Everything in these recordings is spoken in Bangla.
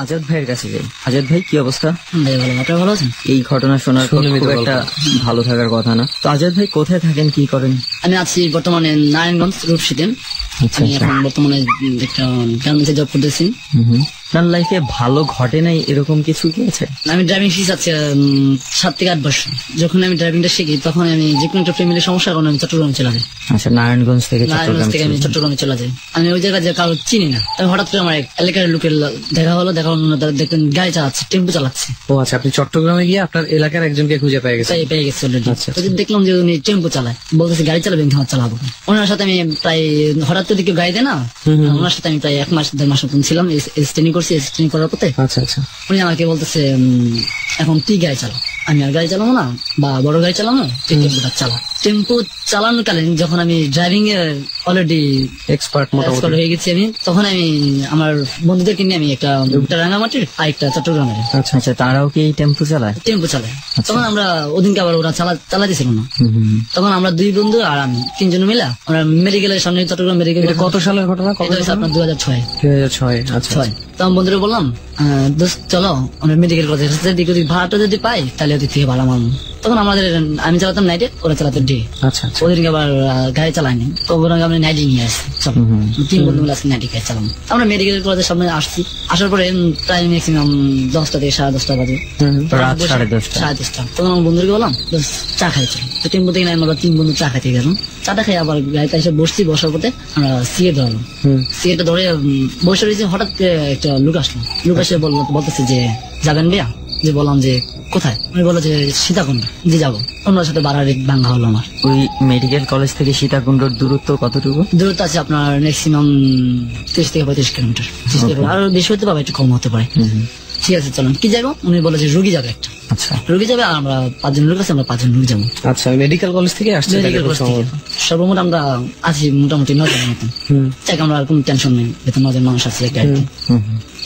আজাদ ভাইয়ের কাছে যাই। আজাদ ভাই, কি অবস্থা? ভাই ভালো, আপনি ভালো আছেন? এই ঘটনা শোনার পর খুব একটা ভালো থাকার কথা না। তো আজাদ ভাই কোথায় থাকেন, কি করেন? আমি আছি বর্তমানে নারায়ণগঞ্জ রূপসীতে। আমি এখন বর্তমানে একটা গার্মেন্টসে জব করতেছি। আপনার লাইফে ভালো ঘটে নাই এরকম কিছু কি আছে? আমি ড্রাইভিং শিখেছি 7 থেকে 8 বছর। যখন আমি ড্রাইভিংটা শিখি তখন আমি যে কোনো একটা ফ্যামিলির সমস্যার কারণে আমি চট্টগ্রামে চলে যাই। আচ্ছা, নারায়ণগঞ্জ থেকে আমি চট্টগ্রামে চলে যাই। আমি ওই জায়গায় যে কারো চিনি না, আমি হঠাৎ করে আমার এলাকার লোকের দেখা হলো। দেখতেন গাড়ি চালাচ্ছে, টেম্পো চালাচ্ছে। ও আচ্ছা, আপনি চট্টগ্রামে গিয়ে আপনার এলাকার একজনকে খুঁজে পেয়ে গেছেন? পেয়ে গেছি অলরেডি। আচ্ছা, দেখলাম যে উনি টেম্পো চালায়, বলতেছে গাড়ি চালাবেন, হ্যাঁ চালাবো। ওনার সাথে আমি প্রায় হঠাৎ করে কেউ গাড়ি দেয় না, ওনার সাথে আমি প্রায় 1 মাস 1.5 মাস মতন ছিলাম। ট্রেনিং করছি, ট্রেনিং করার পথে আচ্ছা আচ্ছা উনি আমাকে বলতেছে এখন তুই গাড়ি চালা। আমি আর গাড়ি চালাবো না, বা বড় গাড়ি চালাবো, টেম্পোটা চালা। টেম্পো চালানোর কালীন যখন আমি ড্রাইভিং এর অলরেডি এক্সপার্ট হয়ে গেছি, আমি তখন আমি আমার বন্ধুদেরকে নিয়ে আমি একটা রাঙামাটির আর একটা চট্টগ্রামের। আচ্ছা আচ্ছা, তারাও কি এই টেম্পো চালায়? টেম্পো চালায়। তখন আমরা ওদিনকে আবার ওরা চালাতেছিল না, তখন আমরা 2 বন্ধু আর আমি 3 জন মিলা আমরা মেডিকেলের সামনে, চট্টগ্রাম মেডিকেল। কত সালের ঘটনা? আপনার 2006। আচ্ছা। তখন বন্ধুরা বললাম দোস্ত চলো আমরা মেডিকেল কলেজ ভাড়াটা যদি পাই তাহলে ওদের থেকে ভাড়া মারবো। তখন আমি চালাতাম নাইটে, ওরা চালাতো ডে। আচ্ছা, ওদেরকে আবার গাড়ি চালাইনি, তো ওরা আমরা নাইটে নিয়ে আসছি। চলো 3 বন্ধু মিলে আজকে নাইটে গাড়ি চালাম। আমরা মেডিকেল কলেজের সামনে আসছি। আসার পরে প্রায় ম্যাক্সিমাম 10টা থেকে 10:30 বাজে, রাত 10:30। তখন আমার বন্ধুকে বললাম চা খাইছি। তো টেম্পো থেকে আমরা 3 বন্ধু চা খাইতে গেলাম। চাটা খাই আবার গাড়িতে এসে বসছি। বসার পথে আমরা সিগারেট ধরলাম। সিগারেটটা ধরে বসে রয়েছি, হঠাৎ একটা লোক আসলো। লোক এসে বলতেছে যে যাবেন ভাইয়া? যে বললাম যে কোথায়? আমি বললো যে সীতাকুণ্ড। যে যাবো। ওনার সাথে বাড়ার ভাঙা হলো আমার। ওই মেডিকেল কলেজ থেকে সীতাকুণ্ডর দূরত্ব কতটুকু? দূরত্ব আছে আপনার ম্যাক্সিমাম 30 থেকে 35 কিলোমিটার। আর বেশি হতে পারে, একটু কম হতে পারে। ঠিক আছে চলেন। কি যাবো? উনি বলে যে রুগী যাবে একটা। আচ্ছা, রুগী যাবে আর আমরা 5 জন লোক আছে, আমরা 5 জন লোক যাবো। আচ্ছা, মেডিকেল কলেজ থেকে আসছে? সর্বমোট আমরা আছি মোটামুটি 9 জনের মতন। চাই আমরা আর কোনো টেনশন নেই, বেতন 9 জন মানুষ আছে গাড়িতে।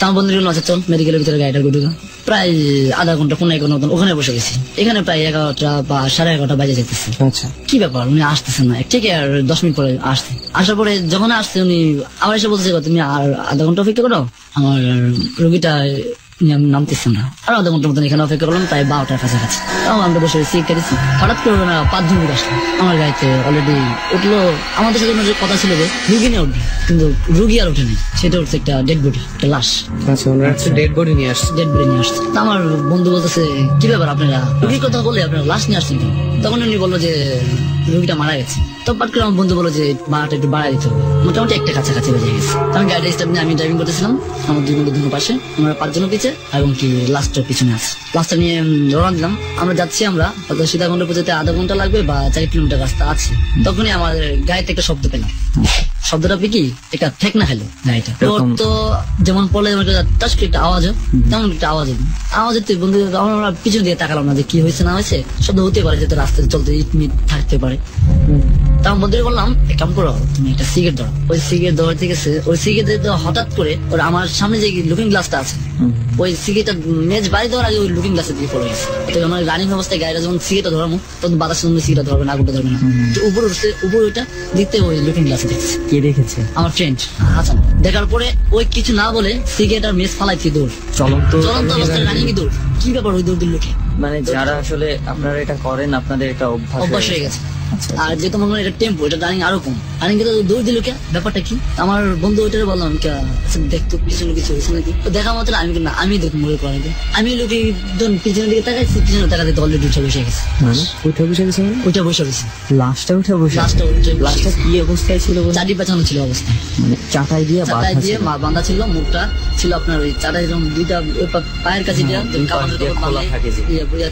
তার বন্ধুগুলো আছে চল মেডিকেলের ভিতরে গাড়িটা গুটুকা। প্রায় আধা ঘন্টা 15 ঘন্টা ওখানে বসে গেছি। এখানে প্রায় 11টা বা 11:30 বাজে যেতেছে। আচ্ছা, কি ব্যাপার উনি আসতেছেন না? ঠিক আর 10 মিনিট পরে আসছে। আসার পরে যখন আসছে উনি আবার এসে বলছে তুমি আর আধা ঘন্টা অপেক্ষা করো, আমার রোগীটা নামতেছে না। আর আধা ঘন্টার মতন এখানে অপেক্ষা করলাম, প্রায় 12টার কাছাকাছি। আমরা বসে সিগারেট। হঠাৎ করে ওরা 5 জন লোক আসলো আমার গাড়িতে। অলরেডি উঠলো, আমাদের সাথে কথা ছিল যে রুগী নিয়ে উঠবে, কিন্তু রুগী আর উঠেনি। সেটা উঠছে একটা ডেড বডি, একটা লাশ। আচ্ছা, ওনারা ডেড বডি নিয়ে আসছে। ডেড বডি নিয়ে আসছে। আমার বন্ধু বলতেছে কি ব্যাপার আপনারা রুগীর কথা বলে আপনারা লাশ নিয়ে আসছেন? তখন উনি বললো যে রুগীটা মারা গেছে। তো পাট করে আমার বন্ধু বললো যে ভাড়াটা একটু বাড়াই দিতে হবে। মোটামুটি একটা কাছাকাছি বেজে গেছে। আমি গাড়িটা স্টার্ট নিয়ে আমি ড্রাইভিং করতেছিলাম, আমার 2 বন্ধু দুটো পাশে, আমরা 5 জন পিছে এবং কি লাস্টের পিছনে আছে। লাস্টটা নিয়ে রওনা দিলাম। আমরা যাচ্ছি, আমরা হয়তো সীতাকুণ্ড পৌঁছাতে আধা ঘন্টা লাগবে বা 4 কিলোমিটার রাস্তা আছে। তখনই আমাদের গাড়িতে একটা শব্দ পেলাম। শব্দটা কি একটা ঠেকনা খেলো গাড়িটা। তো যেমন পড়লে টাচ করে একটা আওয়াজ, তেমন একটা আওয়াজ হচ্ছে। বন্ধু আমরা পিছনে দিয়ে তাকালাম না যে কি হয়েছে না হয়েছে। শব্দ হতে পারে, যেহেতু রাস্তায় চলতে ইট থাকতে পারে। তা বন্ধু বললাম এক কাম করো, তুমি একটা সিগারেট ধরো। ওই সিগারেট ধরতে গেছে, ওই সিগারেট হঠাৎ করে ওর আমার সামনে যে লুকিং গ্লাসটা আছে, ওই সিগারেটটা মেজ বাড়ি দেওয়ার আগে ওই লুকিং গ্লাসে দিয়ে পড়ে গেছে। তো আমার রানিং অবস্থায় গাড়িটা যখন সিগারেটটা ধরাবো, তখন বাতাসের জন্য সিগারেট ধরবে না, আগুনটা ধরবে না। তো উপরে উঠছে, উপরে ওইটা দেখতে ওই লুকিং গ্লাসে দেখছে। কে দেখেছে? আমার ফ্রেন্ড হাসান। দেখার পরে ওই কিছু না বলে সিগারেট আর মেজ ফালাইছি দৌড়। চলন্ত অবস্থায় রানিং দৌড়। কি ব্যাপার ওই দৌড় দিল লোকে? মানে যারা আসলে আপনারা এটা করেন, আপনাদের এটা অভ্যাস হয়ে গেছে। আর যেহেতু মনে হয় এটা টেম্পো, এটা রানিং আরো কম। রানিং কিন্তু দৌড় দিল কে? ব্যাপারটা কি? আমার বন্ধু ওইটারে বললাম দেখতো পিছনে কিছু হয়েছে নাকি। তো দেখা মাত্র আমি দেখো মনে করেন আমি লোকে পিছনের দিকে তাকাইছি, পিছনে তাকাতে অলরেডি উঠে বসে গেছে। ওইটা বসে গেছে। লাস্টটা উঠে বসে? লাস্টটা কি অবস্থায় ছিল? চাটি পেঁচানো ছিল অবস্থায়। মানে চাটাই দিয়ে বাঁধা ছিল। মুখটা ছিল আপনার ওই চাটাই যেমন 2টা পায়ের কাছে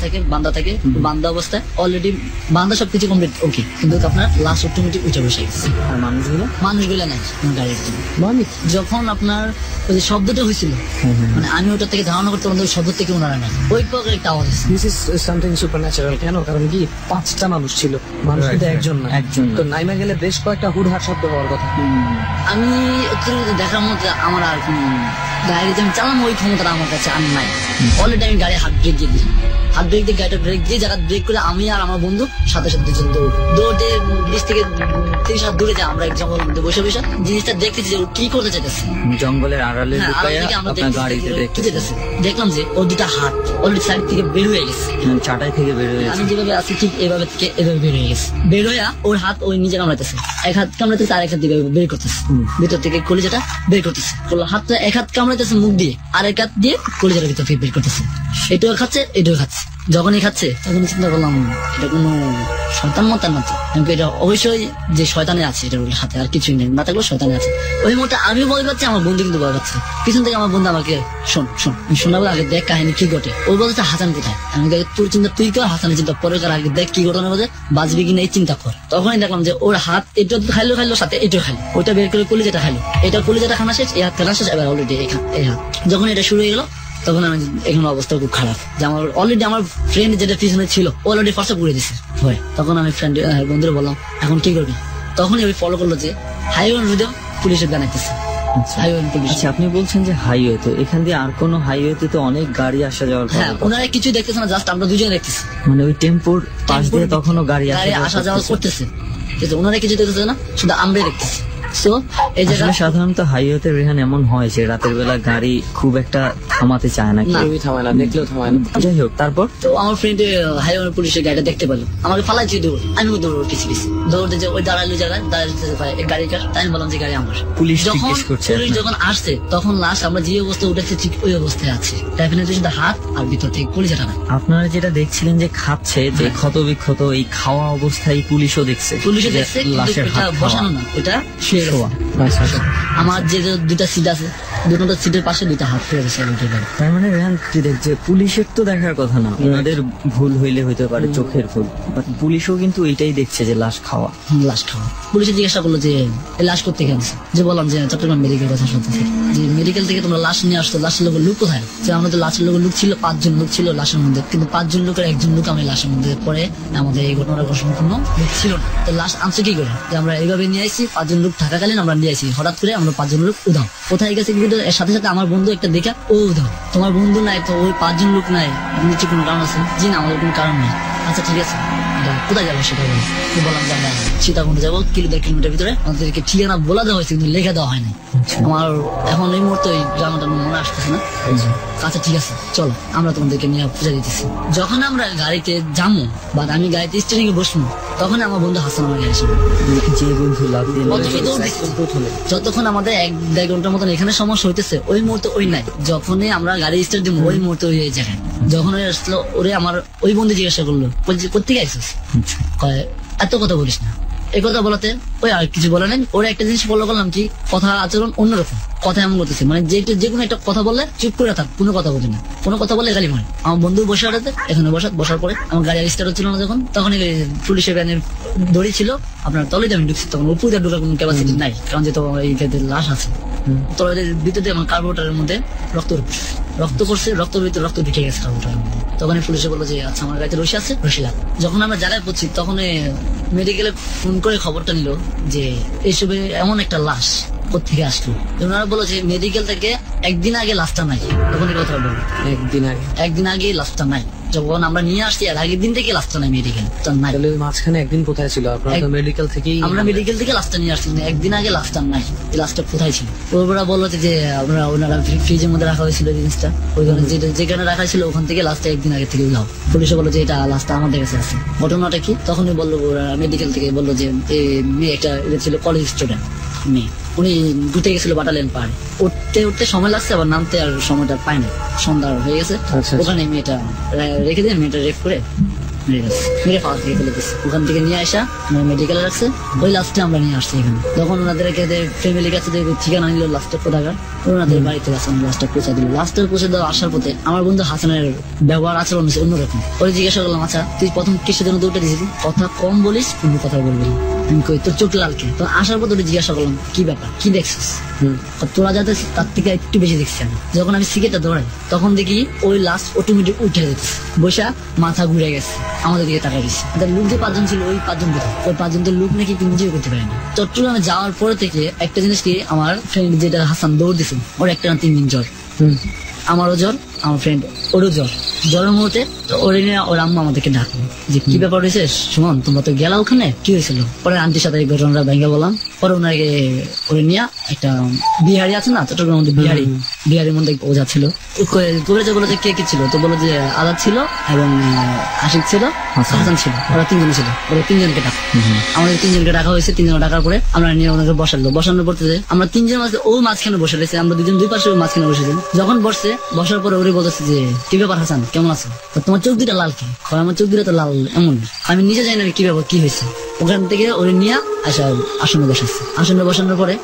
থাকে, বান্ধা থাকে। বান্ধা অবস্থায় অলরেডি বান্ধা সবকিছু কমপ্লিট ওকে, কিন্তু আপনার লাস্ট অটোমেটিক উঠে বসে গেছে। আর মানুষগুলো নাই গাড়ির জন্য। যখন আপনার ওই যে শব্দটা হয়েছিল, মানে আমি ওটা থেকে ধারণা করতে পারলাম ওই শব্দ থেকে ওনারা নাই। ওই প্রকার একটা আওয়াজ। This is something supernatural. কেন? কারণ কি 5টা মানুষ ছিল, মানুষ কিন্তু একজন না। তো নাইমা গেলে বেশ কয়েকটা হুড়হাড় শব্দ হওয়ার কথা। আমি দেখার মধ্যে আমার আর কোন গাড়ি যে আমি চালাম ওই ক্ষমতাটা আমার কাছে আমি নাই। অলরেডি আমি গাড়ি হাত ব্রেক দিয়ে দিই, হাত ব্রেক দিয়ে গাড়িটা ব্রেক দিয়ে জায়গা ব্রেক করে আমি আর আমার বন্ধু সাথে সাথে দুজন দৌড় দিয়ে 20 থেকে 30 হাত দূরে যাই। আমরা এক জঙ্গল মধ্যে বসে বসে জিনিসটা দেখতেছি যে ও কি করতে চাইতেছে। জঙ্গলের আড়ালে হ্যাঁ, লুকায়া আড়াল থেকে আমরা আপনার গাড়িতে কি দেখতে যেতেছে, দেখলাম যে ওর দুটা হাত অলরেডি সাইড থেকে বের হয়ে গেছে। চাটাই থেকে বের হয়ে আমি যেভাবে আছি ঠিক এভাবে থেকে এভাবে বের হয়ে গেছে। বের হয়ে ওর হাত ওই নিজে কামড়াইতেছে, এক হাত কামড়াইতেছে আর এক হাত দিয়ে বের করতেছে, ভিতর থেকে কলিজাটা বের করতেছে। হাতটা এক হাত কামড়াইতেছে মুখ দিয়ে, আর এক হাত দিয়ে কলিজাটা ভিতর থেকে বের করতেছে। এটাও খাচ্ছে এটাও খাচ্ছে। যখনই খাচ্ছে তখন চিন্তা করলাম এটা কোনো শয়তান মতান না তো, এটা অবশ্যই যে শয়তানে আছে এটার হাতে, আর কিছুই নেই, না থাকলেও শয়তানে আছে। ওই মুহূর্তে আমি ভয় পাচ্ছি, আমার বন্ধু কিন্তু ভয় পাচ্ছে। পিছন থেকে আমার বন্ধু আমাকে শোন আমি শোনা বলে আগে দেখ কাহিনী কি ঘটে। ও বলছে হাসান কোথায়, আমি তোর চিন্তা তুই কর, হাসানের চিন্তা পরে কর, আগে দেখ কি ঘটনা বাজে বাঁচবি কিনা এই চিন্তা কর। তখনই দেখলাম যে ওর হাত এটা খাইলো সাথে এটাও খাইলো, ওইটা বের করে কলিজাটা খাইলো, এটা কলিজাটা খানা শেষ, এই হাত খানা শেষ, এবার অলরেডি এই হাত। যখন এটা শুরু হয়ে গেল তখন আমি এখানে অবস্থা খুব খারাপ, যে আমার অলরেডি আমার ফ্রেন্ড যেটা পিছনে ছিল অলরেডি ফার্স্ট করে দিছে ভয়। তখন আমি ফ্রেন্ড বন্ধুরা বললাম এখন কি করবি, তখনই ওই ফলো করলো যে হাইওয়ে ভিডিও পুলিশের জানাইতেছে। Highway police. আচ্ছা, আপনি বলছেন যে হাইওয়ে, তো এখান দিয়ে আর কোনো হাইওয়েতে তো অনেক গাড়ি আসা যাওয়ার হ্যাঁ, ওনারা কিছু দেখতেছে না, জাস্ট আমরা দুজন দেখতেছি। মানে ওই টেম্পোর পাশ দিয়ে তখনও গাড়ি আসা যাওয়া করতেছে, কিন্তু ওনারা কিছু দেখতেছে না, শুধু আমরাই দেখতেছি। তো এই জায়গায় সাধারণত হাইওয়েতে রেহান এমন হয় যে রাতের বেলা গাড়ি খুব একটা থামাতে চায় না, কেউই থামায় না, দেখলেও থামায় না। যাই হোক, তারপর তো আমার ফ্রেন্ড হাইওয়ে পুলিশের গাড়িটা দেখতে পেলো, আমাকে ফালাইছি দৌড়, আমিও দৌড় কিছু দৌড়তে যে ওই দাঁড়ালো জায়গায় দাঁড়াতে গাড়ি কার, তাই আমি বললাম যে গাড়ি আমার। পুলিশ যখন জিজ্ঞেস করছে পুলিশ যখন আসছে তখন লাস্ট আমরা যে অবস্থা উঠেছে ঠিক ওই অবস্থায় আছে, ডেফিনেটলি শুধু হাত আর ভিতর থেকে কলিজাটা না। আপনারা যেটা দেখছিলেন যে খাচ্ছে, যে ক্ষত বিক্ষত এই খাওয়া অবস্থায় পুলিশও দেখছে, পুলিশে দেখছে, কিন্তু লাশের ওটা হাত বসানো না, ওটা শুয়ে শোয়া। আমার যে দুটা সিট আছে, দুটো সিটের পাশে দুইটা হাত ফেলে গেছে। তার মানে রেহান কি দেখছে, পুলিশের তো দেখার কথা না, ওনাদের ভুল হইলে হইতে পারে, চোখের ভুল, বাট পুলিশও কিন্তু এইটাই দেখছে যে লাশ খাওয়া। লাশ খাওয়া। পুলিশে জিজ্ঞাসা করলো যে এই লাশ করতে গেছে, যে বললাম যে চট্টগ্রাম মেডিকেল কথা শুনতেছি, যে মেডিকেল থেকে তোমরা লাশ নিয়ে আসতো, লাশের লোকের লোক কোথায়? যে আমাদের লাশের লোকের লোক ছিল 5 জন লোক ছিল লাশের মধ্যে, কিন্তু 5 জন লোকের একজন লোক আমি লাশের মধ্যে পরে আমাদের এই ঘটনার সম্পূর্ণ লোক ছিল না। তো লাশ আনছে কি করে, যে আমরা এইভাবে নিয়ে আসি, 5 জন লোক থাকাকালীন আমরা নিয়ে আসি, হঠাৎ করে আমরা 5 জন লোক উধাও কোথায় গেছে, কিন্তু এর সাথে সাথে আমার বন্ধু একটা দেখা ও উধাও। তোমার বন্ধু নাই তো ওই 5 জন লোক নাই, নিশ্চয় কোনো কারণ আছে? জি না, আমাদের কোনো কারণ নেই। আচ্ছা ঠিক আছে, কোথায় যাবো সেটা বলি। বললাম যে আমরা সীতাকুণ্ড যাবো, 1.5 কিলোমিটার ভিতরে। আমাদেরকে ঠিকানা বলা দেওয়া হয়েছে কিন্তু লেখা দেওয়া হয়নি। আমার এখন এই মুহূর্তে ওই জায়গাটা মনে আসতেছে না। আচ্ছা ঠিক আছে, চলো আমরা তোমাদেরকে নিয়ে পূজা দিতেছি। যখন আমরা গাড়িতে যাবো বা আমি গাড়িতে স্টিয়ারিং এ বসবো, তখন আমার বন্ধু হাসান আমার গাড়ি আসবে, যে বন্ধু লাভ যতক্ষণ আমাদের 1-1.5 ঘন্টার মতন এখানে সমস্যা হইতেছে, ওই মুহূর্তে ওই নাই। যখনই আমরা গাড়ি স্টার্ট দিব ওই মুহূর্তে ওই জায়গায় যখন ওই আসলো, ওরে আমার ওই বন্ধু জিজ্ঞাসা করলো কোথেকে আসছিস, এত কথা বলিস না। এই কথা বলাতে ওই আর কিছু বলে নাই। ওরা একটা জিনিস ফলো করলাম কি, কথা আচরণ অন্যরকম, কথা এমন করতেছে মানে যে কোনো একটা কথা বললে চুপ করে থাক, কোনো কথা বলি না, কোনো কথা বললে গালি মারে। আমার বন্ধু বসে আটাতে এখানে বসার পরে আমার গাড়ি স্টার্ট হচ্ছিল না যখন, তখন পুলিশের ভ্যানের দড়ি ছিল আপনার তলেতে আমি ঢুকছি, তখন উপরে ঢোকার কোনো ক্যাপাসিটি নাই, কারণ যেহেতু এই লাশ আছে তলের ভিতরে আমার কার্বোরেটরের মধ্যে রক্ত করছে, রক্তের ভিতরে রক্ত ঢুকে গেছে কার্বোরেটরের মধ্যে। তখন পুলিশে বললো যে আচ্ছা আমার গাড়িতে রশি আছে, রশি লাগ। যখন আমরা জায়গায় পড়ছি তখন মেডিকেলে ফোন করে খবরটা নিল যে এইসবে এমন একটা লাশ কোথেকে আসলো। ওনারা বললো যে মেডিকেল থেকে 1 দিন আগে লাশটা নাই। তখন এই কথা বলবো 1 দিন আগে লাশটা নাই, যখন আমরা নিয়ে আসছি আর আগের দিন থেকে লাশটা নাই মেডিকেল নাই। মাঝখানে 1 দিন কোথায় ছিল আপনারা? মেডিকেল থেকেই আমরা মেডিকেল থেকে লাশটা নিয়ে আসছি, 1 দিন আগে লাশটা নাই। এই লাশটা কোথায় ছিল? ওরা বললো যে আমরা ওনারা ফ্রিজের মধ্যে রাখা হয়েছিল জিনিসটা, ওইখানে যেখানে রাখা ছিল ওখান থেকে লাশটা 1 দিন আগে থেকে যাও। পুলিশে বললো যে এটা লাশটা আমাদের কাছে আছে। ঘটনাটা কি, তখনই বললো ওরা মেডিকেল থেকে বললো যে মেয়ে একটা ছিল কলেজ স্টুডেন্ট মেয়ে, উনি ঘুরতে গেছিল বাটালিয়ান পাহাড়ে, উঠতে সময় লাগছে, আবার নামতে আর সময়টা পায় না, সন্ধ্যা হয়ে গেছে। ওখানে মেয়েটা রেখে দিয়ে মেয়েটা রেপ করে মেরে পাওয়া থেকে ফেলে দিচ্ছে। ওখান থেকে নিয়ে আসা মেডিকেলে রাখছে, ওই লাস্টে আমরা নিয়ে আসছি এখানে। তখন ওনাদেরকে ফ্যামিলির কাছে ঠিকানা নিল লাস্টের কোথাকার, ওনাদের বাড়িতে গেছে, লাস্টটা পৌঁছা দিল। লাস্টের পৌঁছে দেওয়া আসার পথে আমার বন্ধু হাসানের ব্যবহার আচরণ হচ্ছে অন্যরকম। ওই জিজ্ঞাসা করলাম আচ্ছা তুই প্রথম কিসের জন্য দৌড়টা দিয়েছিলি, কথা কম বলিস কিন্তু কথা বলবি, আমি কই তোর চোখ লালকে। তো আসার পথে জিজ্ঞাসা করলাম কি ব্যাপার, কি দেখছিস? তোরা যাতে তার থেকে একটু বেশি দেখছি আমি। যখন আমি সিগারেটটা দৌড়াই তখন দেখি ওই লাস্ট অটোমেটিক উঠে যাচ্ছে, বসা মাথা ঘুরে গেছে, আমাদের দিকে তাকা দিচ্ছে। লোক যে 5 জন ছিল ওই 5 জন কোথায়? ওই 5 জন তো লোক নাকি নিজেও করতে পারেনি। চট্টগ্রামে যাওয়ার পরে থেকে একটা জিনিস কি, আমার ফ্রেন্ড যেটা হাসান দৌড় দিছিল, ওর একটা না 3 দিন জ্বর, আমারও জ্বর, আমার ফ্রেন্ড ওরও জ্বর। জ্বরের মুহূর্তে ওরে নিয়ে ওর আম্মা আমাদেরকে ডাকলো যে কি ব্যাপার হয়েছে সুমন, তোমরা তো গেলা ওখানে, কি হয়েছিল? পরে আন্টির সাথে এই ঘটনাটা ভেঙে বললাম। পরে ওনাকে ওরে নিয়ে একটা বিহারি আছে না চট্টগ্রামের মধ্যে, বিহারির মধ্যে ওঝা ছিল, বলেছে বলে যে কে কে ছিল, তো বলে যে আজাদ ছিল এবং আশিক ছিল, হাসান ছিল, ওরা 3 জন ছিল। ওরা 3 জনকে ডাক, আমাদের 3 জনকে ডাকা হয়েছে। 3 জন ডাকার পরে আমরা নিয়ে ওনাকে বসালো। বসানোর পর আমরা 3 জন মাঝে ও মাঝখানে বসে রয়েছে, আমরা 2 জন 2 পাশে মাঝখানে বসেছি। যখন বসছে, বসার পরে ওরে বলতেছে যে কি ব্যাপার হাসান, কেমন আছো? তোমার চোখ দুটা লাল কি? আমার চোখ দুটা তো লাল এমন, আমি নিজে জানি না কি ব্যাপার, কি হয়েছে। ওখান থেকে ওরে নিয়ে আসনে বসাচ্ছে। আসনে বসানোর পরে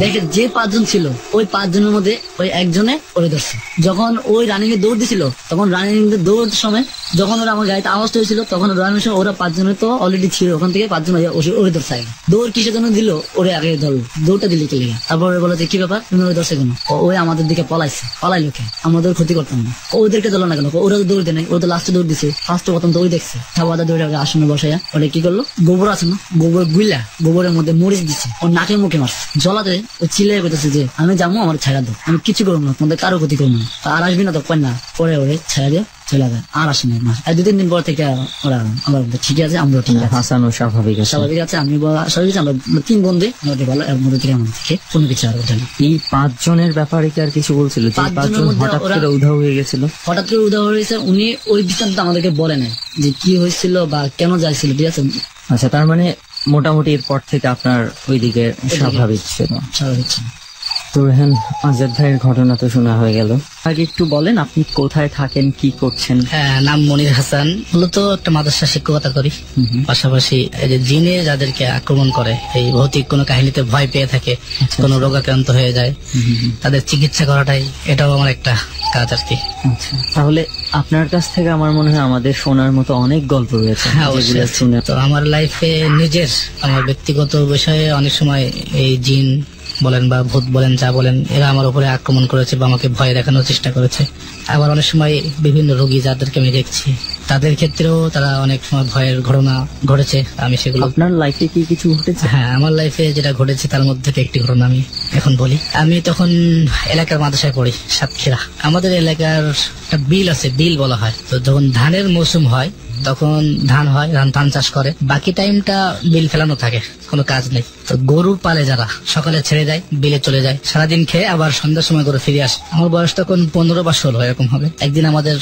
দেখে যে 5 জন ছিল ওই 5 জনের মধ্যে ওই একজনে ওরে ধরছে। যখন ওই রানিং এ দৌড় দিছিল, তখন রানিং দৌড় সময় যখন ওরা আমার গাড়িতে আওয়াজটা হয়েছিল, তখন রানিং সময় ওরা 5 জনের তো অলরেডি ছিল, ওখান থেকে 5 জন ওরে ধরছে। দৌড় কিসের জন্য দিল, ওরে আগে ধরল, দৌড়টা দিলি কে লেগে। তারপর ওরা বলে যে কি ব্যাপার, তুমি ওরে ধরছে কেন? ওই আমাদের দিকে পলাইলো কে, আমাদের ক্ষতি করতাম না, ওদেরকে ধরলো না কেন? ওরা তো দৌড় দেয় নাই, ওরা তো লাস্টে দৌড় দিছে, ফার্স্টে প্রথম তো ওই দেখছে। খাওয়া দৌড়ে আসনে বসাইয়া ওরা কি করলো, গোবর আছে না, গোবর গুইলা গোবরের মধ্যে মরিচ দিচ্ছে, ওর নাকের মুখে মারছে। জলাতে ও চিল্লাই বলতেছে যে আমি যাবো, আমার ছাড়া দাও, আমি কিছু করবো না, তোমাদের কারো ক্ষতি করবো না, আর আসবি না তো না। পরে ওরে ছাড়া দিয়ে চলে যায়, আর আসে না মাস। 2-3 দিন পর থেকে ওরা আমরা ঠিক আছে, আমরা ঠিক আছে, হাসানও স্বাভাবিক আছে। স্বাভাবিক আছে, আমি স্বাভাবিক, আমরা 3 বন্ধু আমাদের ভালো, এর মধ্যে থেকে আমাদের থেকে কোনো কিছু আর ওঠে না। এই 5 জনের ব্যাপারে কি আর কিছু বলছিল? 5 জন হঠাৎ করে উধাও হয়ে গেছিল, হঠাৎ করে উধাও হয়েছে। উনি ওই বৃত্তান্ত আমাদেরকে বলে নাই যে কি হয়েছিল বা কেন যাইছিল, ঠিক আছে। আচ্ছা, তার মানে মোটামুটি এরপর থেকে আপনার ওইদিকে স্বাভাবিক ছিল। স্বাভাবিক ছিল। তো রেহান, আজাদ ভাইয়ের ঘটনা তো শোনা হয়ে গেল, আগে একটু বলেন আপনি কোথায় থাকেন, কি করছেন? হ্যাঁ, নাম মনির হাসান, মূলত একটা মাদ্রাসা শিক্ষকতা করি। পাশাপাশি এই যে জিনে যাদেরকে আক্রমণ করে, এই ভৌতিক কোনো কাহিনীতে ভয় পেয়ে থাকে, কোনো রোগাক্রান্ত হয়ে যায়, তাদের চিকিৎসা করাটাই এটাও আমার একটা কাজ আর কি। আচ্ছা, তাহলে আপনার কাছ থেকে আমার মনে হয় আমাদের শোনার মতো অনেক গল্প রয়েছে। হ্যাঁ, অবশ্যই। তো আমার লাইফে নিজের আমার ব্যক্তিগত বিষয়ে অনেক সময় এই জিন বলেন বা ভূত বলেন, যা বলেন, এরা আমার উপরে আক্রমণ করেছে বা আমাকে ভয় দেখানোর চেষ্টা করেছে। আবার অনেক সময় বিভিন্ন রোগী যাদেরকে আমি দেখছি, তাদের ক্ষেত্রেও তারা অনেক সময় ভয়ের ঘটনা ঘটেছে। আমি সেগুলো, আপনার লাইফে কি কিছু ঘটেছে? হ্যাঁ, আমার লাইফে যেটা ঘটেছে তার মধ্যে থেকে একটি ঘটনা আমি এখন বলি। আমি তখন এলাকার মাদ্রাসায় পড়ি, সাতক্ষীরা। আমাদের এলাকার একটা বিল আছে, বিল বলা হয়। তো যখন ধানের মৌসুম হয় তখন ধান হয়, ধান চাষ করে, বাকি টাইমটা বিল ফেলানো থাকে, কোনো কাজ নেই। তো গরু পালে যারা, সকালে ছেড়ে দেয়, বিলে চলে যায়, সারাদিন খেয়ে আবার সন্ধ্যার সময় করে ফিরে আসে। আমার বয়স তখন 15 বা 16 এরকম হবে। একদিন আমাদের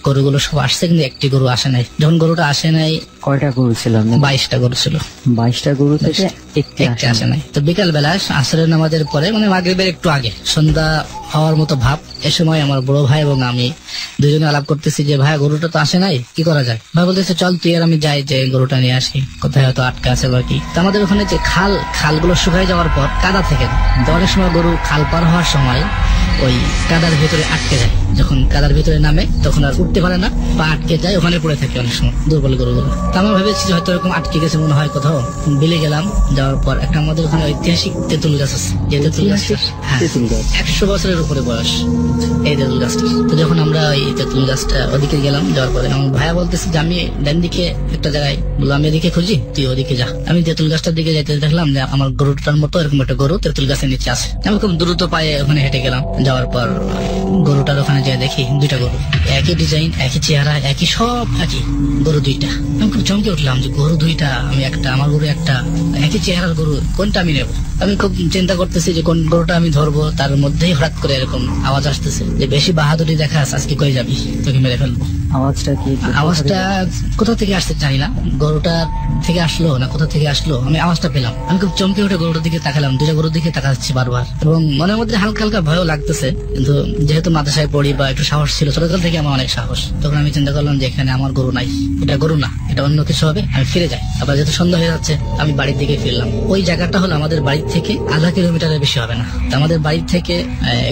গরুগুলো সব আসছে, কিন্তু একটি গরু আসে নাই। যখন গরুটা আসে নাই, কয়টা গরু ছিল? 22টা গরু ছিল। 22টা গরু থেকে একটি আসে নাই। তো বিকাল বেলা আসরের নামাজের পরে, মানে মাগরিবের একটু আগে, সন্ধ্যা হওয়ার মতো ভাব, এ সময় আমার বড় ভাই এবং আমি দুজনে আলাপ করতেছি যে ভাই, গরুটা তো আসে নাই, কি করা যায়? ভাই বলতেছে চল তুই আর আমি যাই, যে গরুটা নিয়ে আসি, কোথায় হয়তো আটকা আছে বা কি। তো আমাদের ওখানে যে খালগুলো শুকাই যাওয়ার পর কাদা থেকে, তো অনেক সময় গরু খাল পার হওয়ার সময় ওই কাদার ভিতরে আটকে যায়। যখন কাদার ভিতরে নামে তখন আর উঠতে পারে না, পা আটকে যায়, ওখানে পড়ে থাকে অনেক সময় দুর্বল গরুগুলো। তো আমরা ভেবেছি হয়তো এরকম আটকে গেছে মনে হয় কোথাও। বিলে গেলাম, যাওয়ার পর একটা আমাদের ওখানে ঐতিহাসিক তেঁতুল গাছ আছে, যে তেঁতুল গাছটা 100 বছরের উপরে বয়স, এই তেঁতুল গাছটা। তো যখন আমরা ওই তেঁতুল গাছটা ওদিকে গেলাম, যাওয়ার পরে আমার ভাইয়া বলতেছে যে আমি ডান দিকে একটা জায়গায়, বললো আমি এদিকে খুঁজি, তুই ওদিকে যা। আমি তেঁতুল গাছটার দিকে যাইতে দেখলাম যে আমার গরুটার মতো এরকম একটা গরু তেঁতুল গাছের নিচে আছে। আমি খুব দ্রুত পায়ে ওখানে হেঁটে গেলাম। যাওয়ার পর গরুটার ওখানে যেয়ে দেখি 2টা গরু, একই ডিজাইন, একই চেহারা, একই সব, একই গরু 2টা। আমি খুব চমকে উঠলাম যে গরু 2টা, আমি একটা, আমার গরু একটা, একই চেহারার গরু, কোনটা আমি নেবো? আমি খুব চিন্তা করতেছি যে কোন গরুটা আমি ধরবো। তার মধ্যেই হঠাৎ করে এরকম আওয়াজ আসতেছে যে বেশি বাহাদুরি দেখাস, আজকে কই যাবি, তোকে মেরে ফেলবো। আওয়াজটা কি? আওয়াজটা কোথা থেকে আসতে জানি না, গরুটা থেকে আসলো না কোথা থেকে আসলো, আমি আওয়াজটা পেলাম। আমি খুব চমকে উঠে গরুটার দিকে তাকালাম, 2টা গরুর দিকে তাকাচ্ছি বারবার, এবং মনের মধ্যে হালকা হালকা ভয়ও লাগতেছে। কিন্তু যেহেতু মাদ্রাসায় পড়ি বা একটু সাহস ছিল, ছোটকাল থেকে আমার অনেক সাহস, তখন আমি চিন্তা করলাম যে এখানে আমার গরু নাই, এটা গরু না, এটা অন্য কিছু হবে, আমি ফিরে যাই। আবার যেহেতু সন্ধ্যা হয়ে যাচ্ছে, আমি বাড়ির দিকে ফিরলাম। ওই জায়গাটা হলো আমাদের বাড়ি থেকে আধা কিলোমিটারের বেশি হবে না। তো আমাদের বাড়ি থেকে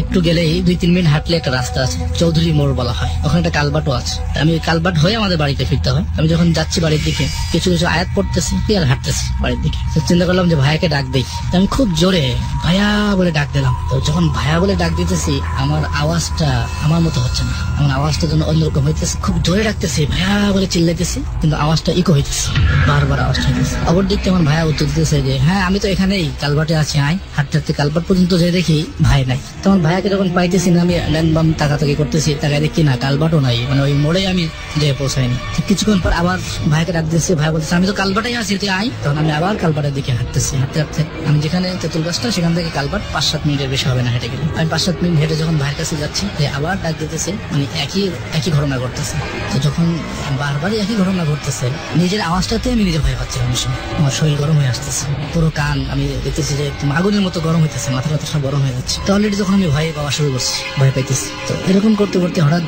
একটু গেলেই 2-3 মিনিট হাঁটলে একটা রাস্তা আছে, চৌধুরী মোড় বলা হয়, ওখানে একটা কালবাটও আছে। আমি কালবাট হয়ে আমাদের বাড়িতে ফিরতে হয়। আমি যখন যাচ্ছি বাড়ির দিকে কিছু কিছু আয়াত পড়তেছি আর হাঁটতেছি বাড়ির দিকে, তো চিন্তা করলাম যে ভাইয়াকে ডাক দেই। তো আমি খুব জোরে ভাইয়া বলে ডাক দিলাম। তো যখন ভাইয়া বলে ডাক দিতেছি আমার আওয়াজটা আমার মতো হচ্ছে না, আমার আওয়াজটা যেন অন্যরকম হইতেছে। খুব জোরে ডাকতেছি, ভাইয়া বলে চিল্লাইতেছি, কিন্তু আওয়াজটা ইকো হইতেছে, বারবার আওয়াজটা হইতেছে। অপর দিক থেকে আমার ভাইয়া উত্তর দিতেছে যে হ্যাঁ আমি তো এখানেই কালবাটে আছি, আয়। হাঁটতে হাঁটতে কালবাট পর্যন্ত যে দেখি ভাই নাই। তখন ভাইয়াকে যখন পাইতেছি না, আমি ল্যান্ডবাম তাকাতাকি করতেছি, তাকায় দেখি না কালবাটও নাই, মানে ওই মোড়ে আমি যে পৌঁছাইনি। কিছুক্ষণ পর আবার ভাইকে ডাক দিচ্ছি, ভাই বলতেছে আমি তো কালবাটেই আছি, তুই আয়। তখন আমি আবার কালবাটের দিকে হাঁটতেছি, হাঁটতে হাঁটতে আমি যেখানে তেঁতুল গাছটা সেখান থেকে কালবাট 5-7 মিনিটের বেশি হবে না হেঁটে গেলে। আমি 5-7 মিনিট হেঁটে যখন ভাইয়ের কাছে যাচ্ছি, আবার ডাক দিতেছে, মানে একই ঘটনা ঘটতেছে। তো যখন বারবারই একই ঘটনা ঘটতেছে, নিজের আওয়াজটাতে আমি নিজে ভয় পাচ্ছি। আমার শরীর গরম হয়ে আসতেছে, পুরো কান আমি দেখতেছি যে আগুনের মতো গরম হইতেছে, মাথা ব্যথা সব গরম হয়ে যাচ্ছে। তো অলরেডি যখন আমি ভয় পাওয়া শুরু করছি, ভয় পাইতেছি, তো এরকম করতে করতে হঠাৎ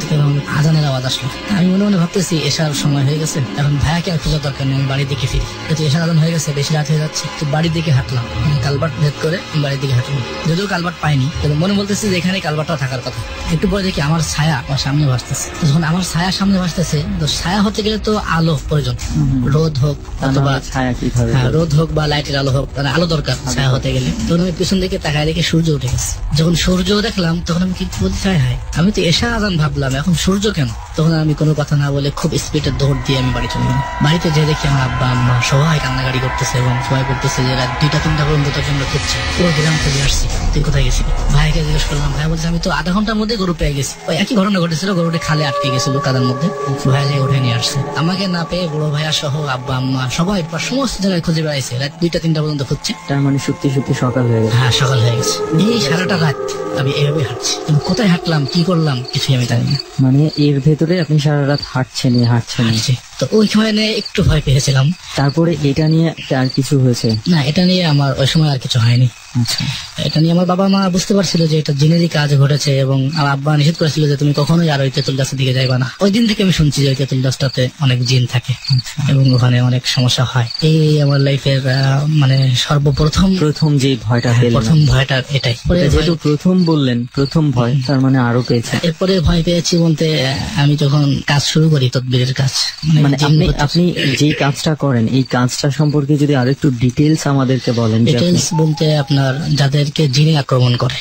আজানের আওয়াজ আসলো। আমি মনে মনে ভাবতেছি এশার সময় হয়ে গেছে, এখন ভাইয়াকে আর খোঁজার দরকার নেই, আমি বাড়ির দিকে ফিরি। কিন্তু এশার আজান হয়ে গেছে, বেশি রাত হয়ে যাচ্ছে, তো বাড়ির দিকে হাঁটলাম, কালবাট ভেদ করে বাড়ির দিকে হাঁটলাম। যদিও কালবাট পাইনি, কিন্তু মনে বলতেছে যে এখানে কালবাটটা থাকার কথা। একটু পরে দেখি আমার ছায়া আমার সামনে ভাসতেছে। যখন আমার ছায়া সামনে ভাসতেছে, তো ছায়া হতে গেলে তো আলো প্রয়োজন, রোদ হোক অথবা ছায়া কিভাবে, রোদ হোক বা লাইটের আলো হোক, মানে আলো দরকার ছায়া হতে গেলে। তখন আমি পিছন দিকে তাকায় দেখি সূর্য উঠে গেছে। যখন সূর্য দেখলাম তখন আমি কি বলতে চাই, হায় আমি তো এশা আজান ভাবলাম, এখন সূর্য কেন? তখন আমি কোনো কথা না বলে খুব স্পিডে দৌড় দিয়ে আমি বাড়ি চলে গেলাম। বাড়িতে যে দেখি আমার আব্বা আম্মা সবাই কান্নাকাটি করতেছে এবং সবাই করতেছে যে রাত 2-3টা পর্যন্ত তোর জন্য খুঁজছে, পুরো গ্রাম খুঁজে আসছি, তুই কোথায় গেছিলি? ভাইকে জিজ্ঞেস করলাম, ভাই বলছে আমি তো আধা ঘন্টার মধ্যে গরু পেয়ে গেছি। ওই একই ঘটনা ঘটেছিল, গরুটি খালে আটকে গেছিল কাদার মধ্যে, ভাই যে উঠে নিয়ে আসছে। আমাকে না পেয়ে বড় ভাইয়া সহ আব্বা আম্মা সবাই সমস্ত জায়গায় খুঁজে বেড়াইছে, রাত 2-3টা পর্যন্ত খুঁজছে। তার মানে সত্যি সত্যি সকাল হয়ে গেছে। হ্যাঁ সকাল হয়ে গেছে। এই সারাটা রাত আমি এভাবে হাঁটছি, কিন্তু কোথায় হাঁটলাম কি করলাম কিছুই আমি জানি না। মানে এর ভেতরে আপনি সারা রাত হাঁটছেন। তো ওইখানে একটু ভয় পেয়েছিলাম। তারপরে এটা নিয়ে আর কিছু হয়েছে? না, এটা নিয়ে আমার ওই সময় আর কিছু হয়নি। আচ্ছা, এটা নিয়ে আমার বাবা মা বুঝতে পারছিল যে এটা জিনেরই কাজ ঘটেছে, এবং আমার আব্বা নিষেধ করেছিল যে তুমি কখনোই আর ওই তেঁতুল গাছের দিকে যাইবা না। ওই দিন থেকে আমি শুনছি যে ওই তেঁতুল গাছটাতে অনেক জিন থাকে এবং ওখানে অনেক সমস্যা হয়। এই আমার লাইফের মানে সর্বপ্রথম যে ভয়টা পেলেন, প্রথম ভয়টা এটাই। যেহেতু প্রথম বললেন প্রথম ভয়, তার মানে আরো পেয়েছে। এরপরে ভয় পেয়েছি বলতে আমি যখন কাজ শুরু করি তদবিরের কাজ, মানে আপনি যে কাজটা করেন এই কাজটা সম্পর্কে যদি আরো একটু ডিটেলস আমাদেরকে বলেন। ডিটেলস বলতে আপনার যাদেরকে জিনে আক্রমণ করে,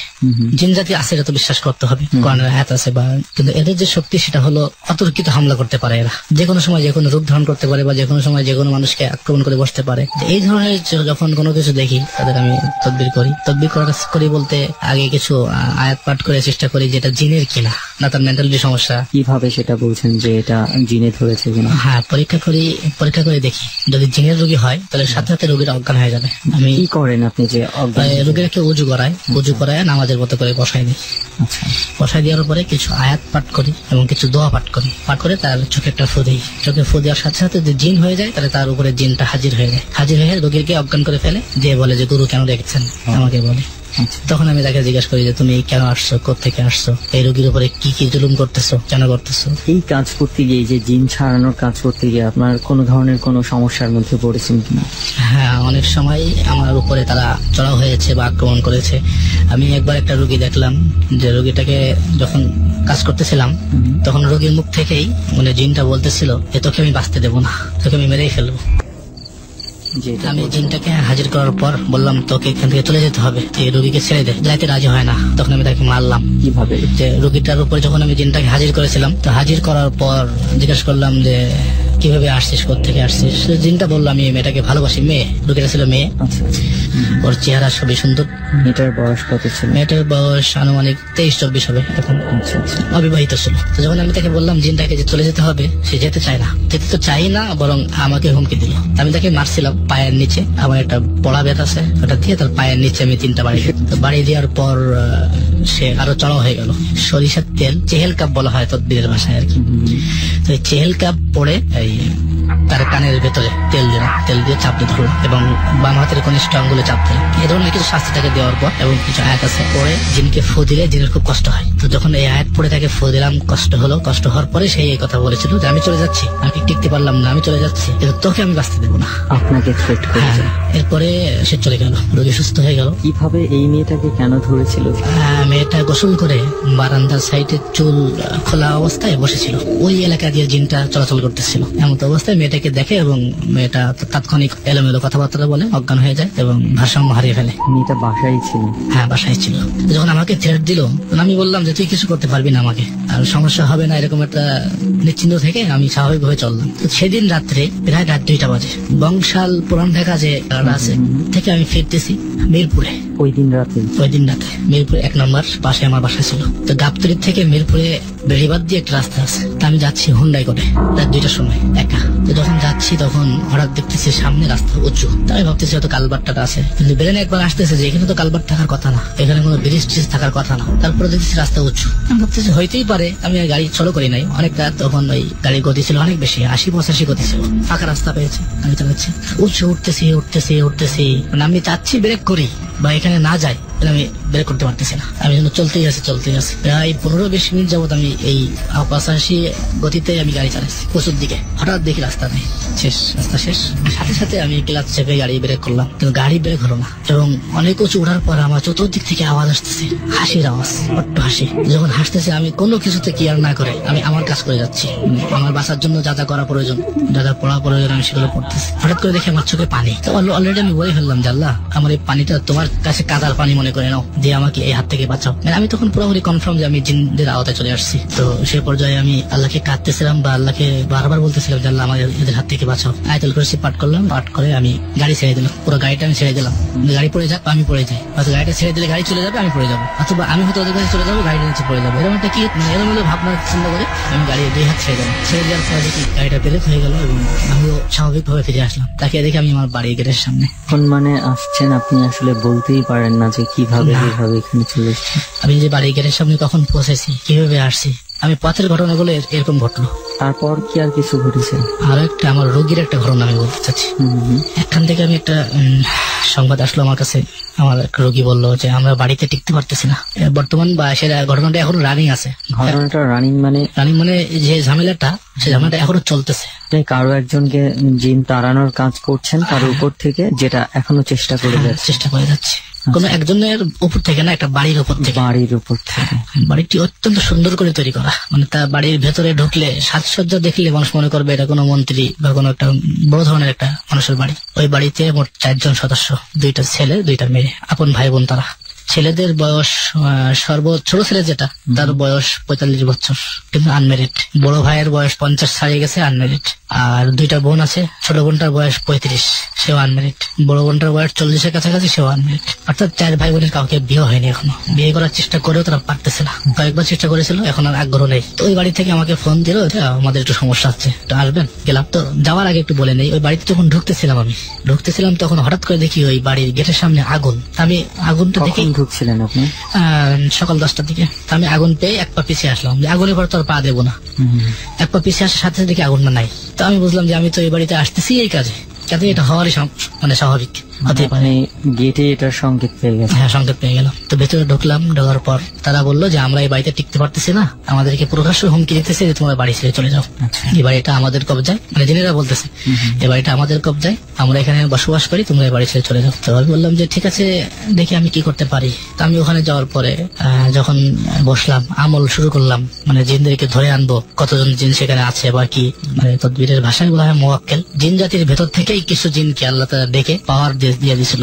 জিন জাতি আছে এটা তো বিশ্বাস করতে হবে, কোরআনের আয়াত আছে বা, কিন্তু এদের যে শক্তি সেটা হলো অতর্কিত হামলা করতে পারে। এরা যে কোনো সময় যে কোনো রূপ ধারণ করতে পারে বা যে কোনো সময় যে কোনো মানুষকে আক্রমণ করে বসতে পারে। এই ধরনের যখন কোনো কিছু দেখি তাদের আমি তদবির করি। তদবির করি বলতে আগে কিছু আয়াত পাঠ করে চেষ্টা করি যেটা জিনের কিনা, না তার মেন্টালিটি সমস্যা। কিভাবে সেটা বলছেন যে এটা জিনে ধরেছে কিনা? হ্যাঁ, পরীক্ষা করে দেখি। যদি জিনের রোগী হয় তাহলে সাথে সাথে রোগীরা অজ্ঞান হয়ে যাবে। আমি কি করেন আপনি যে রোগীরাকে উজু করায় নামাজের মতো করে বসাই দিই। আচ্ছা, বসাই দেওয়ার পরে কিছু আয়াত পাঠ করি এবং কিছু দোয়া পাঠ করে তার চোখে একটা ফু দিই। চোখে ফু দেওয়ার সাথে সাথে যে জিন হয়ে যায় তাহলে তার উপরে জিনটা হাজির হয়ে রোগীকে অজ্ঞান করে ফেলে, দিয়ে বলে যে গুরু কেন রেখেছেন আমাকে বলে। তখন আমি তাকে জিজ্ঞেস করি যে তুমি কেন আসছো, কোত্থেকে আসছো, এই রোগীর উপরে কি কি জুলুম করতেছো, কেন করতেছো। এই কাজ করতে গিয়ে, যে জিন ছাড়ানোর কাজ করতে গিয়ে আপনার কোনো ধরনের কোনো সমস্যার মধ্যে পড়েছেন কিনা? হ্যাঁ, অনেক সময় আমার উপরে তারা চড়াও হয়েছে বা আক্রমণ করেছে। আমি একবার একটা রোগী দেখলাম যে রোগীটাকে যখন কাজ করতেছিলাম তখন রোগীর মুখ থেকেই মানে জিনটা বলতেছিল যে তোকে আমি বাঁচতে দেবো না, তোকে আমি মেরেই ফেলবো। আমি জিনটাকে হাজির করার পর বললাম তোকে এখান থেকে চলে যেতে হবে, এই রোগীকে ছেড়ে দে। যাইতে রাজি হয় না, তখন আমি তাকে মারলাম। কিভাবে? যে রোগীটার উপরে যখন আমি জিনটাকে হাজির করেছিলাম, তো হাজির করার পর জিজ্ঞেস করলাম যে কিভাবে আসছিস, কোথেকে আসছিস। জিনটা বললো আমি এই মেয়েটাকে ভালোবাসি। রোগীটা ছিল মেয়ে। ওর চেহারা সবই সুন্দর। মেয়েটার বয়স কত ছিল? মেয়েটার বয়স আনুমানিক 23-24 হবে এখন। অবিবাহিত ছিল। তো যখন আমি তাকে বললাম জিনটাকে যে চলে যেতে হবে, সে যেতে চায় না। যেতে তো চাই না, বরং আমাকে হুমকি দিল। আমি তাকে মারছিলাম পায়ের নিচে, আমার একটা পড়া ব্যথা আছে, ওটা দিয়ে তার পায়ের নিচে আমি 3টা বাড়ি দিই। তো বাড়ি দেওয়ার পর সে আরো চড়াও হয়ে গেল। সরিষার তেল চেহেল কাপ বলা হয় তদবিরের ভাষায় আর কি। তো চেহেল কাপ পরে এই তার কানের ভেতরে তেল দিলাম, তেল দিয়ে চাপতে ধরলাম এবং বাম হাতের কনিষ্ঠ আঙ্গুলে চাপ দিলাম। এই ধরনের কিছু শাস্তি তাকে দেওয়ার পর এবং কিছু আয়াত আছে পরে জিনকে ফু দিলে জিনের খুব কষ্ট হয়। তো যখন এই আয়াত পড়ে তাকে ফু দিলাম, কষ্ট হলো। কষ্ট হওয়ার পরে সেই এই কথা বলেছিল যে আমি চলে যাচ্ছি, আমি টিকতে পারলাম না, আমি চলে যাচ্ছি, কিন্তু তোকে আমি বাঁচতে দেবো না। আপনাকে থ্রেট করেছে। এরপরে সে চলে গেল, রোগী সুস্থ হয়ে গেল। কিভাবে এই মেয়েটাকে কেন ধরেছিল? মেয়েটা গোসল করে বারান্দার সাইডে চুল খোলা অবস্থায় বসেছিল। ওই এলাকা দিয়ে জিনটা চলাচল করতেছিল। এমন অবস্থায় মেয়েটাকে দেখে এবং মেয়েটা তাৎক্ষণিক এলোমেলো কথাবার্তা বলে অজ্ঞান হয়ে যায় এবং ভারসাম্য হারিয়ে ফেলে। মেয়েটা বাসায় ছিল? হ্যাঁ, বাসায় ছিল। যখন আমাকে থ্রেট দিল, আমি বললাম যে তুই কিছু করতে পারবি না, আমাকে আর সমস্যা হবে না, এরকম একটা নিশ্চিন্ত থেকে আমি স্বাভাবিকভাবে চললাম। তো সেদিন রাত্রে প্রায় রাত 2টা বাজে বংশাল পুরান ঢাকা যে আছে থেকে আমি ফিরতেছি মিরপুরে। ওই দিন রাতে মিরপুরে 1 নম্বর পাশে আমার বাসা ছিল। তো গাবতলী থেকে মিরপুরে বেড়িবাদ দিয়ে একটা রাস্তা আছে, তা আমি যাচ্ছি হুন্ডাই করে রাত 2টার সময় একা। তো যখন যাচ্ছি তখন হঠাৎ দেখতেছি সামনে রাস্তা উঁচু। তাই ভাবতেছি হয়তো কালবারটা আছে, কিন্তু ব্রেনে একবার আসতেছে যে এখানে তো কালবার থাকার কথা না, এখানে কোনো ব্রিজ ট্রিজ থাকার কথা না। তারপরে দেখতেছি রাস্তা উঁচু, আমি ভাবতেছি হইতেই পারে। আমি গাড়ি চলো করি নাই অনেক রাত, তখন ওই গাড়ির গতি ছিল অনেক বেশি, 80-85 গতি ছিল। ফাঁকা রাস্তা পেয়েছে, আমি চালাচ্ছি। উঁচু উঠতেছি, মানে আমি চাচ্ছি ব্রেক করি বা এখানে না যাই, আমি ব্রেক করতে পারতেছি না। আমি যেন চলতেই আছি। প্রায় 15-20 মিনিট যাবত আমি এই 85 গতিতে আমি গাড়ি চালাচ্ছি প্রচুর দিকে। হঠাৎ দেখি রাস্তা নেই, রাস্তা শেষ। সাথে সাথে আমি ক্লাচ চেপে গাড়ি ব্রেক করলাম, কিন্তু গাড়ি ব্রেক হলো না। এবং অনেক উঁচু ওঠার পর আমার চতুর্দিক থেকে আওয়াজ আসতেছে, হাসির আওয়াজ, বড্ড হাসি। যখন হাসতেছে আমি কোনো কিছুতে কেয়ার না করে আমি আমার কাজ করে যাচ্ছি। আমার বাঁচার জন্য যা যা করা প্রয়োজন, যা যা পড়া প্রয়োজন, আমি সেগুলো পড়তেছি। হঠাৎ করে দেখি আমার চোখে পানি। তো অলরেডি আমি বলে ফেললাম যে আল্লাহ, আমার এই পানিটা তোমার কাছে কাদার পানি মনে করে নাও, দিয়ে আমাকে এই হাত থেকে বাঁচাও। মানে আমি তখন পুরোপুরি কনফার্ম যে আমি জিনদের আওতায় চলে আসছি। তো সে পর্যায়ে আমি আল্লাহকে কাঁদতেছিলাম বা আল্লাহকে বারবার বলতেছিলাম যে আল্লাহ আমার এদের হাত থেকে বাঁচাও। আয়াতুল কুরসি পাঠ করলাম, পাঠ করে আমি গাড়ি ছেড়ে দিলাম। পুরো গাড়িটা আমি ছেড়ে দিলাম। গাড়ি পড়ে যাক আমি পড়ে যাই, হয়তো গাড়িটা ছেড়ে দিলে গাড়ি চলে যাবে, আমি পড়ে যাবো, অথবা আমি হয়তো ওদের কাছে চলে যাবো, গাড়ির নিচে পড়ে যাবো। এরকম একটা কি এলোমেলো ভাবনা চিন্তা করে আমি গাড়ি 2 হাত ছেড়ে দিলাম। ছেড়ে দেওয়ার পরে দেখি গাড়িটা ব্রেক হয়ে গেল এবং আমিও স্বাভাবিকভাবে ফিরে আসলাম। তাকে দেখে আমি আমার বাড়ি গেটের সামনে। এখন মানে আসছেন, আপনি আসলে বলতেই পারেন না যে কিভাবে এখানে চলে এসেছেন। আমি যে বাড়ি গেটের সামনে কখন পৌঁছেছি, কিভাবে আসছি, আমি পথের ঘটনাগুলো এরকম ঘটলো। তারপর কি আর কিছু ঘটেছে? আরো একটা আমার রোগীর একটা ঘটনা আমি বলতে চাচ্ছি। এখান থেকে আমি একটা সংবাদ আসলো আমার কাছে। আমার এক রোগী বললো যে আমরা বাড়িতে টিকতে পারতেছি না। বর্তমান বা সেটা ঘটনাটা এখনো রানিং আছে। ঘটনাটা রানিং মানে যে ঝামেলাটা, সেই ঝামেলাটা এখনো চলতেছে। কারো একজনকে জিন তাড়ানোর কাজ করছেন তার উপর থেকে, যেটা এখনো চেষ্টা করে যাচ্ছে। কোন একজনের উপর থেকে না, একটা বাড়ির উপর থেকে। বাড়িটি অত্যন্ত সুন্দর করে তৈরি করা, মানে তার বাড়ির ভেতরে ঢুকলে সাজসজ্জা দেখলে মানুষ মনে করবে এটা কোনো মন্ত্রী বা কোনো একটা বড় ধরনের একটা মানুষের বাড়ি। ওই বাড়িতে মোট 4 জন সদস্য, 2টা ছেলে 2টা মেয়ে, আপন ভাই বোন তারা। ছেলেদের বয়স ছোট ছেলে যেটা, তার বয়স 45 বছর, কিন্তু আনমেরিড। বড় ভাইয়ের বয়স 50 ছাড়িয়ে গেছে, আনমেরিড। আর 2টা বোন আছে, ছোট বোনটার বয়স 35, সেও আনমেরিড। বড় বোনটার বয়স 40-এর কাছাকাছি, সেও আনমেরিড। অর্থাৎ 4 ভাই বোনের কাউকে বিয়ে হয়নি এখনো। বিয়ে করার চেষ্টা করেও তারা পারতেছে না। কয়েকবার চেষ্টা করেছিল, এখন আর আগ্রহ নেই। তো ওই বাড়ি থেকে আমাকে ফোন দিল, আমাদের একটু সমস্যা হচ্ছে, তো আসবেন। গেলাম। তো যাওয়ার আগে একটু বলে নেই, ওই বাড়িতে যখন ঢুকতেছিলাম তখন হঠাৎ করে দেখি ওই বাড়ির গেটের সামনে আগুন। আমি আগুনটা দেখি। ঢুকছিলেন আপনি? সকাল 10টার দিকে। আমি আগুন পেয়ে 1 পা পিছিয়ে আসলাম, যে আগুনের পর তো আর পা দেবো না। 1 পা পিছিয়ে আসার সাথে দেখি আগুনটা নাই। তো আমি বুঝলাম যে আমি তো এই বাড়িতে আসতেছি এই কাজে, যাতে এটা হওয়ারই মানে স্বাভাবিক হতে পারে। গেটে এটার সংকেত পেয়ে গেছে? হ্যাঁ, সংকেত পেয়ে গেলাম। তো ভেতরে ঢুকলাম। ঢোকার পর তারা বললো যে আমরা এই বাড়িতে টিকতে পারতেছি না, আমাদেরকে প্রকাশ্য হুমকি দিতেছে যে তোমরা বাড়ি ছেড়ে চলে যাও। এই বাড়িটা আমাদের কবজায়, মানে জিনেরা বলতেছে এই বাড়িটা আমাদের কবজায়, আমরা এখানে বসবাস করি, তোমরা এই বাড়ি ছেড়ে চলে যাও। তো আমি বললাম যে ঠিক আছে, দেখি আমি কি করতে পারি। তো আমি ওখানে যাওয়ার পরে যখন বসলাম, আমল শুরু করলাম, মানে জিনদেরকে ধরে আনবো, কতজন জিন সেখানে আছে বা কি, মানে তদবিরের ভাষায় বলা হয় মুওয়াক্কেল। জিন জাতির ভেতর থেকেই কিছু জিনকে আল্লাহ তাআলা ডেকে পাওয়ার দিয়ে দিয়েছিল,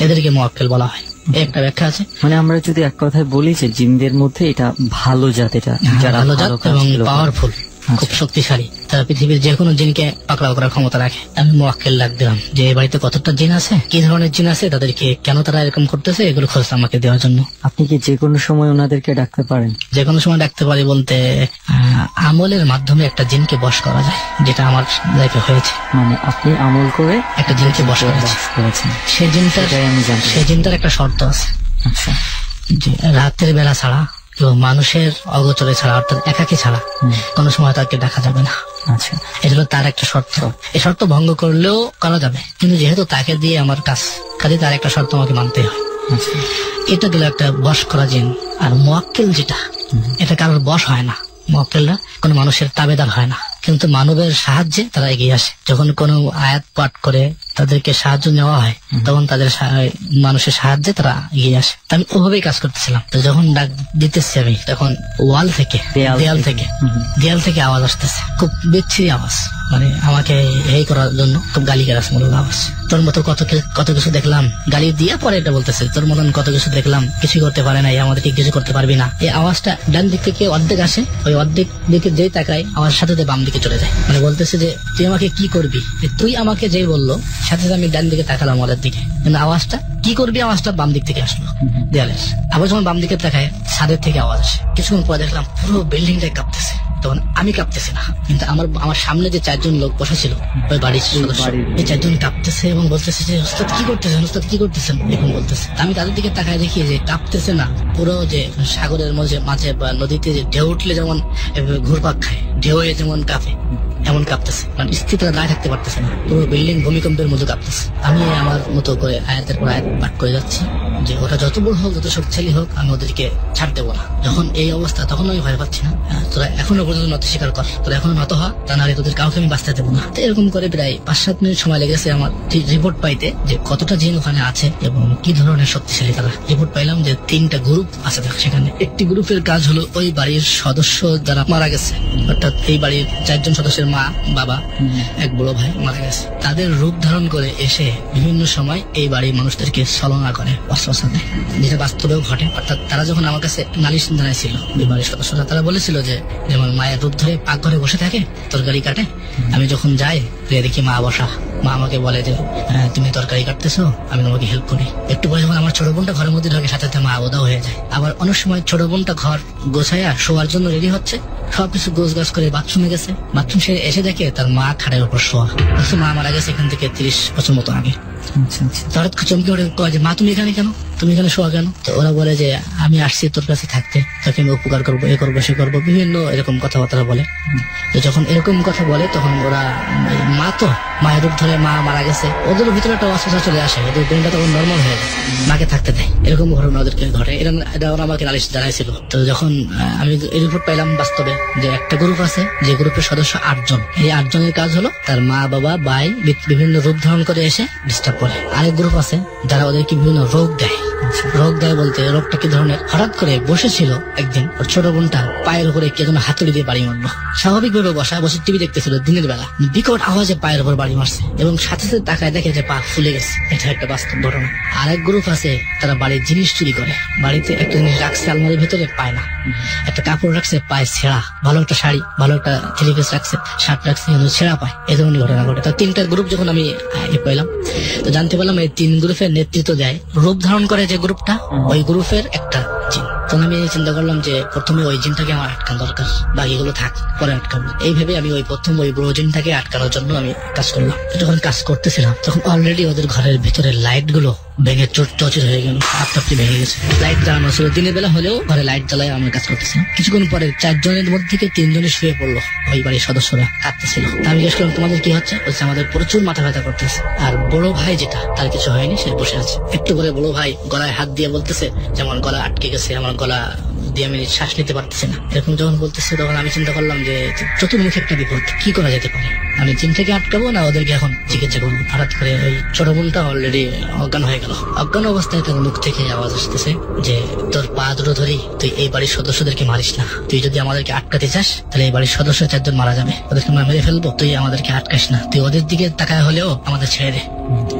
এদেরকে মুওয়াক্কেল বলা হয়। একটা ব্যাখ্যা আছে। মানে আমরা যদি এক কথায় বলি যে জিনদের মধ্যে এটা ভালো জাত, এটা যারা ভালো জাত এবং পাওয়ারফুল, খুব শক্তিশালী। তারা পৃথিবীর যে কোনো জিনকে পাকড়াও করার ক্ষমতা রাখে। আমি মুওয়াক্কেল ডাক দিলাম যে এই বাড়িতে কতটা জিন আছে, কি ধরনের জিন আছে, তাদেরকে কেন তারা এরকম করতেছে, এগুলো খোঁজ আমাকে দেওয়ার জন্য। আপনি কি যে কোনো সময় ওনাদেরকে ডাকতে পারেন? যে কোনো সময় ডাকতে পারি বলতে, আমলের মাধ্যমে একটা জিনকে বশ করা যায়, যেটা আমার লাইফে হয়েছে। মানে আপনি আমল করে একটা জিনকে বশ করেছেন। সেই জিনটার একটা শর্ত আছে, যে রাতের বেলা ছাড়া এবং মানুষের অগোচরে ছাড়া অর্থাৎ একাকী ছাড়া কোনো সময় তাকে দেখা যাবে না। আচ্ছা এটা হলো তার একটা শর্ত। এই শর্ত ভঙ্গ করলেও করা যাবে, কিন্তু যেহেতু তাকে দিয়ে আমার কাজ, কাজে তার একটা শর্ত আমাকে মানতে হয়। আচ্ছা এটা গেল একটা বশ করা জিন। আর মুয়াক্কিল যেটা, এটা কারোর বশ হয় না। মুয়াক্কিলরা কোনো মানুষের তাবেদার হয় না, কিন্তু মানবের সাহায্যে তারা এগিয়ে আসে। যখন কোনো আয়াত পাঠ করে তাদেরকে সাহায্য নেওয়া হয়, তখন তাদের মানুষের সাহায্যে তারা এগিয়ে আসে। তো আমি ওভাবেই কাজ করতেছিলাম। তো যখন ডাক দিতেছি আমি, তখন ওয়াল থেকে, দেয়াল থেকে আওয়াজ আসতেছে, খুব বিচ্ছিরি আওয়াজ, মানে আমাকে এই করার জন্য খুব গালিগালাজমূলক আওয়াজ। তোর মতো কত কিছু দেখলাম, গালি দিয়ে পরে এটা বলতেছে, তোর মতন কত কিছু দেখলাম, কিছু করতে পারে না, আমাদেরকে কিছু করতে পারবি না। এই আওয়াজটা ডান দিক থেকে অর্ধেক আসে, ওই অর্ধেক দিকে যেই তাকায় আওয়াজ সাথে বাম দিকে চলে যায়। মানে বলতেছে যে তুই আমাকে কি করবি, তুই আমাকে যেই বললো সাথে আমি ডান দিকে তাকালাম ওদের দিকে, কিন্তু আওয়াজটা কি করবি, আওয়াজটা বাম দিক থেকে আসলো দেয়ালের। আবার যখন বাম দিকে তাকায় ছাদের থেকে আওয়াজ আসে। কিছুক্ষণ পরে দেখলাম পুরো বিল্ডিংটাই কাঁপতেছে। তখন আমি কাঁপতেছি না, কিন্তু আমার সামনে যে 4জন লোক বসা ছিল ওই বাড়ির সদস্য, এই 4জন কাঁপতেছে এবং বলতেছে যে ওস্তাদ কি করতেছেন, ওস্তাদ কি করতেছেন, এরকম বলতেছে। আমি তাদের দিকে তাকায় দেখি যে কাঁপতেছে না, পুরো যে সাগরের মাঝে বা নদীতে যে ঢেউ উঠলে যেমন ঘুরপাক খায়, ঢেউ যেমন কাঁপে, এমন কাঁপতেছে। মানে স্থির দাঁড়িয়ে থাকতে পারতেছে না, পুরো বিল্ডিং ভূমিকম্পের মতো কাঁপতেছে। আমি আমার মতো করে আয়াতের পর আয়াত পাঠ করে যাচ্ছি যে ওরা যত বড় হোক, যত শক্তিশালী হোক, আমি ওদেরকে ছাড় দেবো না। যখন এই অবস্থা, তখন আমি ভয় পাচ্ছি না। তোরা এখনো পর্যন্ত নত স্বীকার কর, তোরা এখনো নত হ, তা নাহলে তোদের কাউকে আমি বাঁচতে দেবো না। এরকম করে প্রায় 5-7 মিনিট সময় লেগেছে আমার রিপোর্ট পাইতে যে কতটা জিন ওখানে আছে এবং কি ধরনের শক্তিশালী তারা। রিপোর্ট পাইলাম যে 3টা গ্রুপ আছে সেখানে। একটি গ্রুপের কাজ হলো ওই বাড়ির সদস্য যারা মারা গেছে, অর্থাৎ এই বাড়ির 4জন সদস্যের মা, বাবা, এক বড় ভাই মারা গেছে, তাদের রূপ ধারণ করে এসে বিভিন্ন সময় এই বাড়ির মানুষদেরকে ছলনা করে, অস্ত্র দেয়, যেটা বাস্তবেও ঘটে। অর্থাৎ তারা যখন আমার কাছে নালিশ জানাইছিল এই বাড়ির সদস্যরা, তারা বলেছিল যে যেমন মায়ের রূপ ধরে পাকঘরে বসে থাকে, তরকারি কাটে, আমি যখন যাই দেখি মা বসা, মা আমাকে বলে যে তুমি তরকারি কাটতেছো, আমি তোমাকে হেল্প করি। একটু পরে যখন আমার ছোট বোনটা ঘরের মধ্যে ঢোকে, সাথে মা ওদাও হয়ে যায়। আবার অনেক সময় ছোট বোনটা ঘর গোছাইয়া শোয়ার জন্য রেডি হচ্ছে, সবকিছু গোছ গাছ করে বাথরুমে গেছে, বাথরুম সে এসে দেখে তার মা খাটের উপর শোয়া। মা মারা গেছে এখান থেকে 30 বছর মতো আগে। হঠাৎ চমকে ওঠে, কয় যে মা তুমি এখানে কেন, তুমি এখানে শোয়া কেন? তো ওরা বলে যে আমি আসছি তোর কাছে থাকতে, তোকে আমি উপকার করবো, এ করবো সে করবো, বিভিন্ন এরকম কথাবার্তা বলে। তো যখন এরকম কথা বলে তখন ওরা, মা তো মায়ের রূপ ধরে, মা মারা গেছে, ওদের ভিতরে একটা অস্বস্থ চলে আসে, ওদের ব্রেনটা তখন নর্মাল হয়ে যায়, মাকে থাকতে দেয়। এরকম ঘটনা ওদেরকে ঘটে। এটা ওরা আমাকে নালিশ জানাইছিল। তো যখন আমি এই রিপোর্ট পাইলাম বাস্তবে যে একটা গ্রুপ আছে, যে গ্রুপের সদস্য 8 জন, এই 8 জনের কাজ হলো তার মা, বাবা, ভাই বিভিন্ন রূপ ধারণ করে এসে ডিস্টার্ব করে। আরেক গ্রুপ আছে যারা ওদেরকে বিভিন্ন রোগ দেয়। রোগ দেয় বলতে রোগটা কি ধরনের, হঠাৎ করে বসেছিল একদিন, ওর ছোট বোনটা পায়ের উপরে কে যেন হাতুড়ি দিয়ে বাড়ি মারলো। স্বাভাবিকভাবে বসে টিভি দেখতেছিল দিনের বেলা, বিকট আওয়াজে পায়ের উপর বাড়ি মারছে এবং সাথে সাথে তাকায় দেখে যে পা ফুলে গেছে। এটা একটা বাস্তব ঘটনা। আরেক গ্রুপ আছে তারা বাড়ির জিনিস চুরি করে, বাড়িতে একটা জিনিস রাখছে আলমারির ভেতরে, পায় না, একটা কাপড় রাখছে, পায়ে ছেঁড়া, ভালো একটা শাড়ি, ভালো একটা থ্রি পিস রাখছে, শার্ট রাখছে, ছেঁড়া পায়, এই ধরনের ঘটনা ঘটে। তো 3টা গ্রুপ যখন আমি পাইলাম, তো জানতে পারলাম এই 3 গ্রুপের নেতৃত্ব দেয়, রূপ ধারণ করে যে গ্রুপটা, ওই গ্রুপের একটা জিন। তখন আমি চিন্তা করলাম যে প্রথমে ওই জিনটাকে আমার আটকানো দরকার, বাকিগুলো থাক, পরে আটকাবো। এইভাবে আমি প্রথম ওই বড় জিনটাকে আটকানোর জন্য আমি কাজ করলাম। যখন কাজ করতেছিলাম তখন অলরেডি ওদের ঘরের ভিতরে লাইট গুলো ভেঙে চৌচির হয়ে গেল, আপটাপটি ভেঙে গেছে। লাইট জ্বালানো ছিল, দিনের বেলা হলেও ঘরে লাইট জ্বালায় আমি কাজ করতেছিলাম। কিছুক্ষণ পরে 4 জনের মধ্যে থেকে 3 জনে শুয়ে পড়লো, ওই বাড়ির সদস্যরা কাঁদতেছিল। আমি জিজ্ঞেস করলাম তোমাদের কি হচ্ছে? বলছে আমাদের প্রচুর মাথা ব্যথা করতেছে। আর বড় ভাই যেটা, তার কিছু হয়নি, সে বসে আছে। একটু করে বড় ভাই গলায় হাত দিয়ে বলতেছে যেমন গলা আটকে গেছে, আমার গলা দিয়ে আমি শ্বাস নিতে পারতেছি না, এরকম যখন বলতেছে তখন আমি চিন্তা করলাম যে চতুর্মুখী একটা বিপদ, কি করা যেতে পারে। আমি জিনটাকে আটকাবো না ওদেরকে এখন চিকিৎসা করবো। হঠাৎ করে ওই ছোট বোনটা অলরেডি অজ্ঞান হয়ে গেল। অজ্ঞান অবস্থায় তার মুখ থেকে আওয়াজ আসতেছে যে তোর পা দুটো ধরি, তুই এই বাড়ির সদস্যদেরকে মারিস না, তুই যদি আমাদেরকে আটকাতে চাস তাহলে এই বাড়ির সদস্য 4 জন মারা যাবে, ওদেরকে আমরা মেরে ফেলবো, তুই আমাদেরকে আটকাস না, তুই ওদের দিকে তাকায় হলেও আমাদের ছেড়ে দে।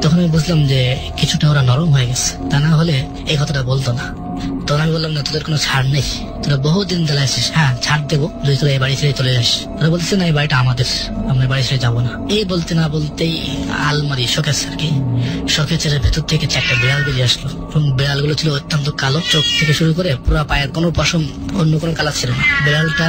তখন আমি বুঝলাম যে কিছুটা ওরা নরম হয়ে গেছে, তা না হলে এই কথাটা বলতো না। তখন আমি বললাম না তোদের কোনো ছাড় নেই, তোরা বহুদিন জ্বালাইছিস, হ্যাঁ ছাড় দেবো যদি তোরা এই বাড়ি ছেড়ে চলে যাস। ওরা বলতেছে না এই বাড়িটা আমাদের, আমরা বাড়ি ছেড়ে যাবো না। এই বলতে না বলতেই আলমারি শোকেস আর কি, শোকেসের ভেতর থেকে 4টা বিড়াল বেরিয়ে আসলো এবং বিড়ালগুলো ছিল অত্যন্ত কালো, চোখ থেকে শুরু করে পুরো পায়ের কোনো পশম অন্য কোনো কালার ছিল না। বিড়ালটা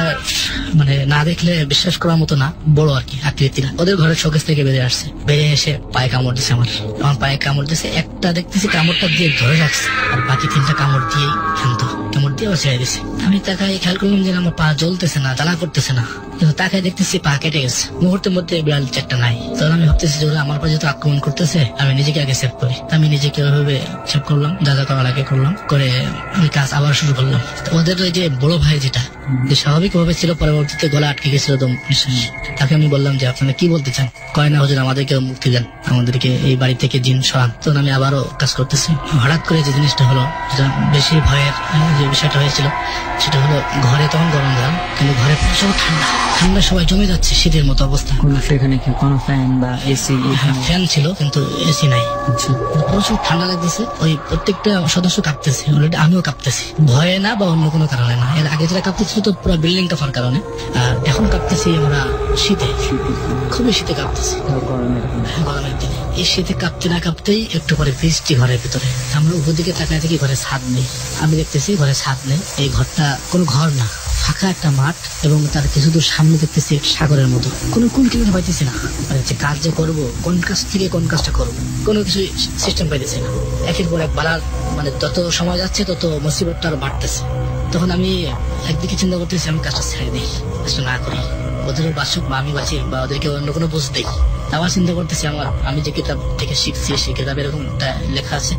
মানে না দেখলে বিশ্বাস করার মতো না, বড় আর কি আকৃতিরা। ওদের ঘরের শোকেস থেকে বেরিয়ে আসছে, বেরিয়ে এসে পায়ে কামড় দিছে, আমার পায়ে কামড় দিছে। একটা দেখতেছি কামড়টা দিয়ে ধরে রাখছে, আর বাকি 3টা কামড় দিয়েই শান্ত। কামড় দিয়ে আবার ছেড়ে দিছে। আমি তাকাই খেয়াল করলাম যে আমার পা জ্বলতেছে না, জ্বালা করতেছে না, কিন্তু তাকাই দেখতেছি পা কেটে গেছে। মুহূর্তের মধ্যে বিড়াল চারটা নাই। তখন আমি ভাবতেছি যে ওরা আমার পর যেহেতু আক্রমণ করতেছে, আমি নিজেকে আগে সেভ করি। আমি নিজেকে ওইভাবে সেভ করলাম, যা যা করার আগে করলাম, করে আমি কাজ আবার শুরু করলাম। তো ওদের ওই যে বড় ভাই যেটা যে স্বাভাবিকভাবে ছিল, পরবর্তীতে গলা আটকে গেছিল দম নিঃশ্বাস, তাকে আমি বললাম যে আপনারা কি বলতে চান? কয় না হুজুর আমাদেরকে মুক্তি দেন, আমাদেরকে এই বাড়ি থেকে জিন সরান। তখন আমি আবারও কাজ করতেছি। হঠাৎ করে যে জিনিসটা হলো, যেটা বেশি ভয়ের যে বিষয়টা হয়েছিল, সেটা হলো ঘরে তখন গরম জল, কিন্তু ঘরে প্রচুর ঠান্ডা। ঠান্ডা সবাই জমে যাচ্ছে, শীতের মতো অবস্থা। সেখানে কি কোনো ফ্যান বা এসি? ফ্যান ছিল কিন্তু এসি নাই। প্রচুর ঠান্ডা লাগতেছে, ওই প্রত্যেকটা সদস্য কাঁপতেছে, অলরেডি আমিও কাঁপতেছি, ভয়ে না বা অন্য কোনো কারণে না। এর আগে যেটা কাঁপতেছিল তো পুরো বিল্ডিং কাঁপার কারণে, আর এখন কাঁপতেছি আমরা শীতে, খুবই শীতে কাঁপতেছি, গরমের দিনে। এই শীতে কাঁপতে না কাঁপতেই একটু পরে বৃষ্টি ঘরের ভিতরে। আমরা উপর দিকে তাকায় থাকি, ঘরে ছাদ নেই। আমি দেখতেছি ঘরে ছাদ নেই। এই ঘরটা কোনো ঘর না, ফাঁকা একটা মাঠ, এবং তার কিছু দূর সামনে দেখতেছি সাগরের মতো। কোনো কোন কিলোমিটার পাইতেছি না, মানে যে কাজ যে করবো, কোন কাজ থেকে কোন কাজটা করবো, কোনো কিছু সিস্টেম পাইতেছি না। একের পর এক বালার, মানে যত সময় যাচ্ছে তত মুসিবতটা আরো বাড়তেছে। তখন আমি একদিকে চিন্তা করতেছি আমি কাজটা ছেড়ে দিই, কাজটা না করি, ওদেরও বাসুক বা আমি বাঁচি বা ওদেরকে অন্য কোনো বুঝ দেই। আবার চিন্তা করতেছি আমি যে কিতাব থেকে শিখছি, সেই কিতাবে এরকম একটা লেখা আছে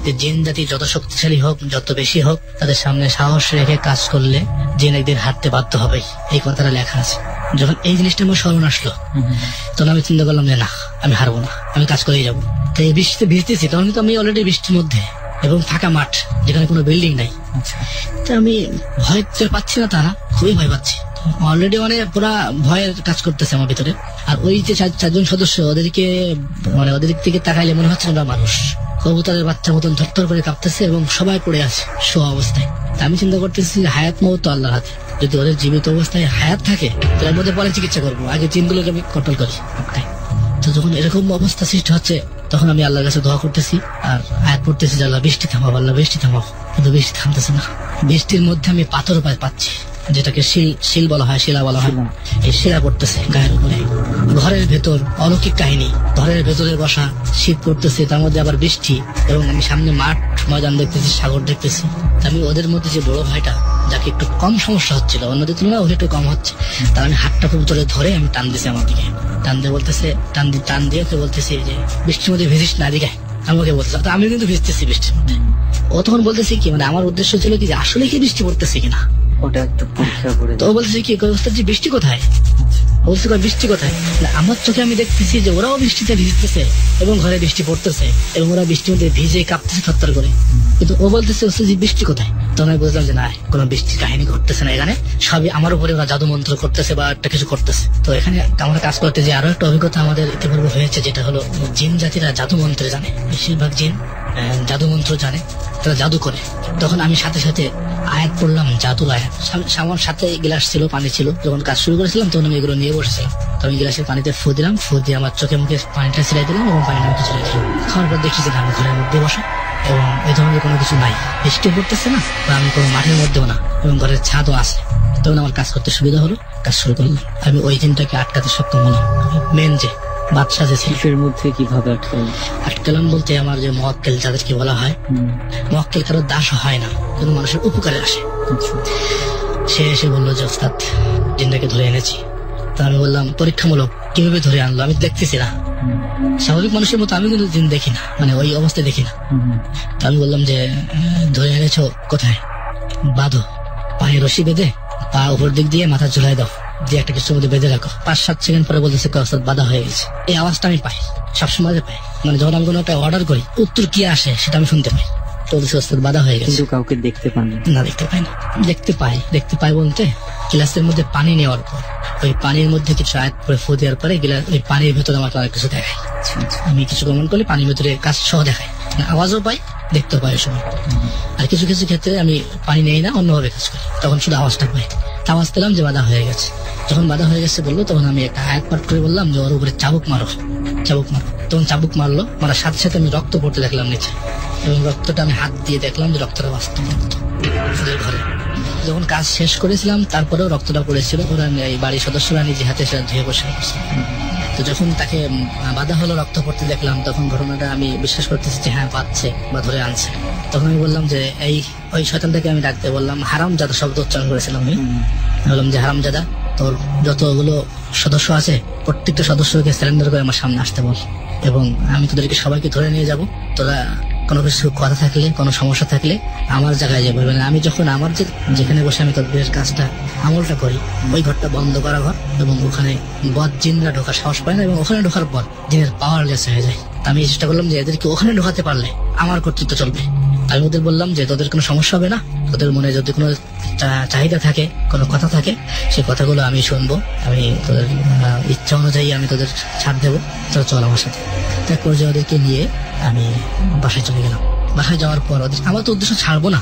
যে জিন জাতি যত শক্তিশালী হোক, যত বেশি হোক, তাদের সামনে সাহস রেখে কাজ করলে জিন একদিন হারতে বাধ্য হবে, এই কথাটা লেখা আছে। যখন এই জিনিসটা আমার স্মরণ আসলো, তখন আমি চিন্তা করলাম যে না, আমি হারবো না, আমি কাজ করেই যাবো। তো এই বৃষ্টিতে ভিজতেছি, তখন কিন্তু আমি অলরেডি বৃষ্টির মধ্যে এবং ফাঁকা মাঠ, যেখানে কোনো বিল্ডিং নাই। তো আমি ভয় পাচ্ছি না তা না, খুবই ভয় পাচ্ছি। অলরেডি মানে পুরা ভয়ের কাজ করতেছে আমার ভিতরে। আর ওই যে চারজন সদস্য, ওদেরকে মানে ওদের থেকে তাকাইলে মনে হচ্ছে ওরা মানুষ, কবুতরের বাচ্চার মতন থরথর করে কাঁপতেছে এবং সবাই পড়ে আছে শোয়া অবস্থায়। তা আমি চিন্তা করতেছি হায়াত মৌত আল্লাহর হাতে, যদি ওদের জীবিত অবস্থায় হায়াত থাকে তার মধ্যে পরে চিকিৎসা করবো, আগে জিনগুলোকে আমি কন্ট্রোল করি। তো যখন এরকম অবস্থা সৃষ্টি হচ্ছে, তখন আমি আল্লাহর কাছে দোয়া করতেছি আর আয়াত পড়তেছি যে আল্লাহ বৃষ্টি থামাও, আল্লাহ বৃষ্টি থামাও। কিন্তু বৃষ্টি থামতেছে না। বৃষ্টির মধ্যে আমি পাথর পাচ্ছি, যেটাকে শিল বলা হয়, শিলা বলা হয়। এই শিলা পড়তেছে গায়ের উপরে। ঘরের ভেতর অলৌকিক কাহিনী, ঘরের ভেতরে বসা, শীত পড়তেছে, তার মধ্যে আবার বৃষ্টি, এবং আমি সামনে মাঠ ময়দান দেখতেছি, সাগর দেখতেছি। আমি ওদের মধ্যে যে বড় ভাইটা, যাকে একটু কম সমস্যা হচ্ছিল, অন্যদের তুলনায় ওর একটু কম হচ্ছে, তার আমি হাতটা খুব ধরে আমি টান দিছি আমার দিকে। টান দিয়ে বলতেছে, টান দিয়ে ওকে বলতেছি যে বৃষ্টির মধ্যে ভিজিস না, দিকে আমাকে বলতেছে। আমি কিন্তু ভিজতেছি বৃষ্টির মধ্যে। ও তখন বলতেছি কি, মানে আমার উদ্দেশ্য ছিল কি যে আসলে কি বৃষ্টি পড়তেছে কিনা, ওটা একটু পরীক্ষা করে। তো ও বলতেছে কি, ওস্তাদ জি বৃষ্টি কোথায়? বলছে বৃষ্টি কোথায়? আমার চোখে আমি দেখতেছি যে ওরাও বৃষ্টিতে ভিজতেছে এবং ঘরে বৃষ্টি পড়তেছে এবং ওরা বৃষ্টির মধ্যে ভিজে কাঁপতেছে থরথর করে, কিন্তু ও বলতেছে ওস্তাদ জি বৃষ্টি কোথায়? তখন আমি বুঝলাম যে না, কোনো বৃষ্টির কাহিনী ঘটতেছে না, এখানে সবই আমার উপরে ওরা জাদু মন্ত্র করতেছে বা একটা কিছু করতেছে। তো এখানে আমরা কাজ করতে যে আরো একটা অভিজ্ঞতা আমাদের ইতিপূর্বে হয়েছে, যেটা হলো জিন জাতিরা জাদু মন্ত্র জানে, বেশিরভাগ জিন জাদু মন্ত্র জানে, তারা জাদু করে। তখন আমি সাথে সাথে আয়াত পড়লাম, জাদুর আয়াত। আমার সাথে গ্লাস ছিল, পানি ছিল। যখন কাজ শুরু করেছিলাম তখন আমি এগুলো নিয়ে বসেছিলাম। তো আমি গ্লাসের পানিতে ফু দিলাম, ফু দিয়ে আমার চোখে মুখে পানিটা ছিলাই দিলাম এবং পানিটা মুখে ছিলাই দিলাম। খাওয়ার পর দেখছি যে আমি ঘরের মধ্যে বসা এবং এই ধরনের কোনো কিছু নাই, বৃষ্টি পড়তেছে না বা আমি কোনো মাঠের মধ্যেও না, এবং ঘরের ছাদও আছে। তখন আমার কাজ করতে সুবিধা হলো, কাজ শুরু করলাম। আমি ওই দিনটাকে আটকাতে সক্ষম হলাম। মেন যে বাদশা যে শিল্পের মধ্যে কিভাবে আটকালাম বলতে, আমার যে মক্কেল যাদেরকে বলা হয়, মক্কেল কারো দাস হয় না, কোনো মানুষের উপকারে আসে। সে এসে বললো যে ওস্তাদ জিনটাকে ধরে এনেছি। তা আমি বললাম পরীক্ষামূলক কিভাবে ধরে আনলো, আমি দেখতেছি না, স্বাভাবিক মানুষের মতো আমি কিন্তু জিন দেখি না, মানে ওই অবস্থায় দেখি না। তা আমি বললাম যে ধরে এনেছো কোথায়? বাঁধো, পায়ে রশি বেঁধে পা উপর দিক দিয়ে মাথা ঝুলাই দাও, দিয়ে একটা কিছুর মধ্যে বেঁধে রাখো। 5-7 সেকেন্ড পরে বলতেছে ওস্তাদ বাধা হয়ে গেছে। এই আওয়াজটা আমি পাই, সবসময় পাই, মানে যখন আমি কোনো একটা অর্ডার করি উত্তর কি আসে সেটা আমি শুনতে পাই। তো ওস্তাদ বাধা হয়ে গেছে, কিন্তু কাউকে দেখতে পান না? দেখতে পাই না। দেখতে পাই বলতে, গ্লাসের মধ্যে পানি নেওয়ার পর ওই পানির মধ্যে কিছু আয়াত করে ফু দেওয়ার পরে ওই পানির ভেতরে আমাকে অনেক কিছু দেখায়। আমি কিছু প্রমাণ করলে পানির ভেতরে কাজ সহ দেখায়, আওয়াজও পাই, দেখতেও পাই ওই সময়। আর কিছু কিছু ক্ষেত্রে আমি পানি নেই না, অন্যভাবে কাজ করি, তখন শুধু আওয়াজটা পাই। আওয়াজ পেলাম যে বাধা হয়ে গেছে। যখন বাধা হয়ে গেছে বললো, তখন আমি একটা আয়াত পাঠ করে বললাম যে ওর উপরে চাবুক মারো। তখন চাবুক মারলো, মারার সাথে সাথে আমি রক্ত পড়তে দেখলাম নিচে, এবং রক্তটা আমি হাত দিয়ে দেখলাম যে রক্তটা বাস্তব রক্ত ঘরে। যখন কাজ শেষ করেছিলাম তারপরেও রক্তটা পড়েছিল, ওরা এই বাড়ির সদস্যরা নিজে হাতে সেটা ধুয়ে বসে। তো তো যখন তাকে বাধা হলো, রক্ত পড়তে দেখলাম, তখন ঘটনাটা আমি বিশ্বাস করতেছি যে হ্যাঁ পাচ্ছে বা ধরে আনছে। তখন আমি বললাম যে ওই শয়তানটাকে আমি ডাকতে বললাম, হারামজাদা শব্দ উচ্চারণ করেছিলাম আমি বললাম যে হারামজাদা, তোর যতগুলো সদস্য আছে প্রত্যেকটা সদস্যকে সিলিন্ডার করে আমার সামনে আসতে বল, এবং আমি তোদেরকে সবাইকে ধরে নিয়ে যাব। তোরা কোনো কিছু কথা থাকলে, কোনো সমস্যা থাকলে আমার জায়গায় যাবো। মানে আমি যখন আমার যেখানে বসে আমি তদবিরের কাজটা আমলটা করি, ওই ঘরটা বন্ধ করা ঘর, এবং ওখানে বদ জিনরা ঢোকার সাহস পায় না, এবং ওখানে ঢোকার পর জিনের পাওয়ার লেস হয়ে যায়। আমি চেষ্টা করলাম যে এদেরকে ওখানে ঢোকাতে পারলে আমার কর্তৃত্ব চলবে। আমি ওদের বললাম যে তোদের কোনো সমস্যা হবে না, তোদের মনে যদি কোনো চাহিদা থাকে, কোনো কথা থাকে, সেই কথাগুলো আমি শুনবো, আমি তোদের ইচ্ছা অনুযায়ী আমি তোদের ছাড় দেবো, তোরা চল আমার সাথে। এক পর্যায়ে ওদেরকে নিয়ে আমি বাসায় চলে গেলাম। বাসায় যাওয়ার পর ওদের, আমার তো উদ্দেশ্য ছাড়বো না,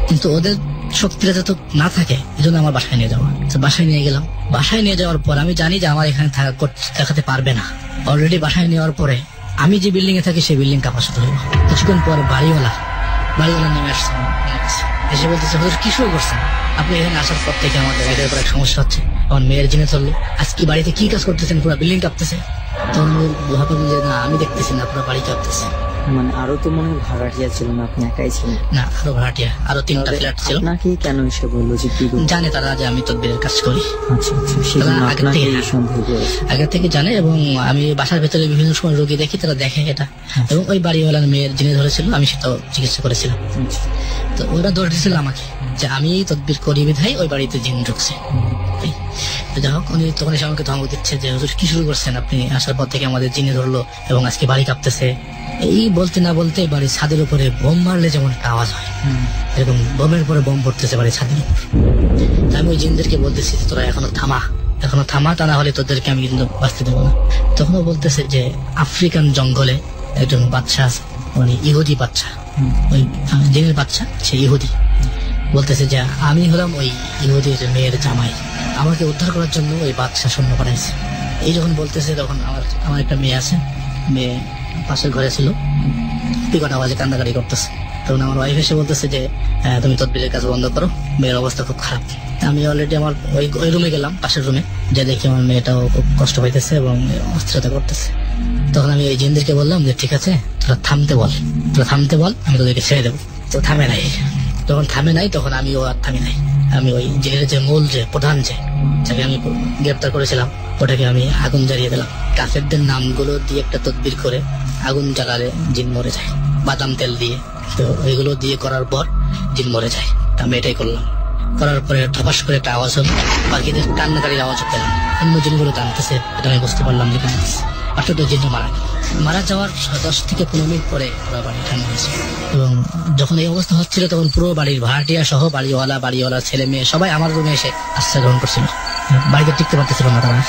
কিন্তু ওদের শক্তিটা যাতে না থাকে এই জন্য আমার বাসায় নিয়ে যাওয়া। তো বাসায় নিয়ে গেলাম। বাসায় নিয়ে যাওয়ার পর আমি জানি যে আমার এখানে দেখাতে পারবে না। অলরেডি বাসায় নেওয়ার পরে আমি যে বিল্ডিং এ থাকি সেই বিল্ডিং কাঁপা শুরু হইল। কিছুক্ষণ পর বাড়িওয়ালা নেমে আসছে, এসে বলতেছে হুজুর কি শুরু করছেন আপনি? এখানে আসার পর থেকে আমাদের এটার উপর এক সমস্যা হচ্ছে, আমার মেয়ের জিনে ধরলো, আজকে বাড়িতে কি কাজ করতেছেন? পুরো বিল্ডিং কাঁপতেছে। তখন ভাবলাম যে না, আমি দেখতেছি না, পুরো বাড়ি কাঁপতেছে। মানে আরো তো মনে হয় ভাড়াটিয়া ছিল না, আপনি একাই ছিলেন? না, আরো ভাড়াটিয়া, আরো 3টা ফ্ল্যাট ছিল। নাকি কেন এসে বললো যে কি জানে তারা যে আমি তদবিরের কাজ করি? আচ্ছা আচ্ছা, সেজন্য আপনাকে এই সন্দেহ করেছে। আগে থেকে জানে, এবং আমি বাসার ভেতরে বিভিন্ন সময় রোগী দেখি, তারা দেখে এটা। এবং ওই বাড়িওয়ালার মেয়ের জিনে ধরেছিল, আমি সেটাও চিকিৎসা করেছিলাম। তো ওরা দোষ দিয়েছিল আমাকে যে আমি তদবির করি বিধায় ওই বাড়িতে জিন ঢুকছে। যাই হোক, উনি তখন এসে আমাকে ধমক দিচ্ছে যে হুজুর কি শুরু করছেন আপনি? আসার পর থেকে আমাদের জিনে ধরলো এবং আজকে বাড়ি কাঁপতেছে। এই বলতে না বলতে বাড়ির ছাদের উপরে বোম মারলে যেমন একটা আওয়াজ হয়, এরকম বোমের পরে বোম পড়তেছে বাড়ির ছাদের উপর। আমি ওই জিনদেরকে বলতেছি তোরা এখনো থামা, তা না হলে তোদেরকে আমি কিন্তু বাঁচতে দেবো না। তখনও বলতেছে যে আফ্রিকান জঙ্গলে একজন বাচ্চা আছে, মানে ইহুদি বাচ্চা, ওই জিনের বাচ্চা, সে ইহুদি। বলতেছে যে আমি হলাম ওই ইহুদির মেয়ের জামাই, আমাকে উদ্ধার করার জন্য ওই বাচ্চা সৈন্য পাঠাইছে। এই যখন বলতেছে তখন আমার একটা মেয়ে আছে, মেয়ে পাশের ঘরে ছিল, পিকট আওয়াজে কান্দাকাটি করতেছে। তখন আমার ওয়াইফ এসে বলতেছে যে তুমি তদবিরের কাজ বন্ধ করো, মেয়ের অবস্থা খুব খারাপ। আমি অলরেডি আমার ওই রুমে গেলাম, পাশের রুমে, যে দেখি আমার মেয়েটাও খুব কষ্ট পাইতেছে এবং অস্থিরতা করতেছে। তখন আমি ওই জিনদেরকে বললাম যে ঠিক আছে, তোরা থামতে বল, আমি তোদেরকে ছেড়ে দেবো। তো থামে নাই। যখন থামে নাই তখন আমিও আর থামি নাই। আমি ওই জেলের যে মূল যে প্রধান যাকে আমি গ্রেপ্তার করেছিলাম, ওটাকে আমি আগুন জ্বালিয়ে দিলাম। কাফেরদের নামগুলো দিয়ে একটা তদবির করে আগুন জ্বালালে জিন মরে যায়, বাদাম তেল দিয়ে। তো ওইগুলো দিয়ে করার পর জিন মরে যায়। আমি এটাই করলাম। করার পরে ঠপাস করে একটা আওয়াজ হলো, পাখিদের কান্নাকারির আওয়াজ পেলাম। অন্য জিনগুলো টানতেছে, এটা আমি বুঝতে পারলাম যে কাঁদতেছে। পাঁচটা জিনটা মারা যাওয়ার 10 থেকে 15 মিনিট পরে পুরো বাড়ি ঠান্ডা হয়েছে। এবং যখন এই অবস্থা হচ্ছিল তখন পুরো বাড়ির ভাড়াটিয়া সহ বাড়িওয়ালা ছেলে মেয়ে সবাই আমার রুমে এসে আশ্রয় গ্রহণ করছিল। বাড়িতে টিকতে পারতেছিল না তারা,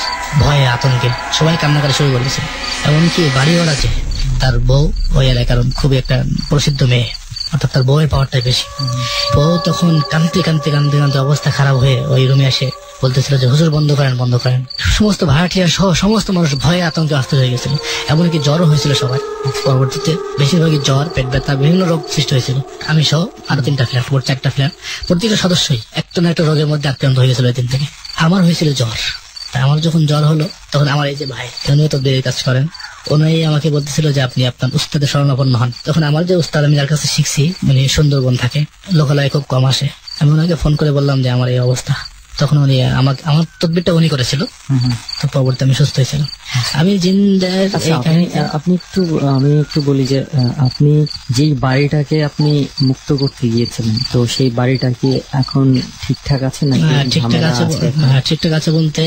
ভয়ে আতঙ্কে সবাই কান্নাকারি শুরু করেছিল। এমনকি বাড়িওয়ালা যে তার বউ ওই এলাকার খুবই একটা প্রসিদ্ধ মেয়ে, অর্থাৎ তার বউয়ের পাওয়ারটাই বেশি। বউ তখন কাঁদতে অবস্থা খারাপ হয়ে ওই রুমে এসে বলতেছিল যে হুজুর বন্ধ করেন। সমস্ত ভাড়াটিয়া সহ সমস্ত মানুষ ভয়ে আতঙ্কে অস্থির হয়ে গেছিল। এমনকি জ্বরও হয়েছিল সবার। পরবর্তীতে বেশিরভাগই জ্বর, পেট ব্যথা, বিভিন্ন রোগ সৃষ্টি হয়েছিল। আমি সহ আরো 3টা ফ্ল্যাট, 4টা ফ্ল্যাট, প্রত্যেকটা সদস্যই একটা না একটা রোগের মধ্যে আক্রান্ত হয়ে গেছিল ওই দিন থেকে। আমার হয়েছিল জ্বর। আমার যখন জ্বর হলো তখন আমার এই যে ভাই, উনিও তো দেরি কাজ করেন, উনি আমাকে বলতেছিল যে আপনি আপনার উস্তাদের শরণাপন্ন হন। তখন আমার যে উস্তাদ আমি যার কাছে শিখছি, মানে সুন্দরবন থাকে, লোকালয়ে খুব কম আসে, আমি ওনাকে ফোন করে বললাম যে আমার এই অবস্থা। তখন উনি আমার তদবিরটা উনি করেছিল। তো পরবর্তী আমি সুস্থ হয়েছিলাম। আমি জিনদের আমি একটু বলি যে আপনি যেই বাড়িটাকে আপনি মুক্ত করতে গিয়েছিলেন, তো সেই বাড়িটা কি এখন ঠিকঠাক আছে নাকি? ঠিকঠাক আছে বলতে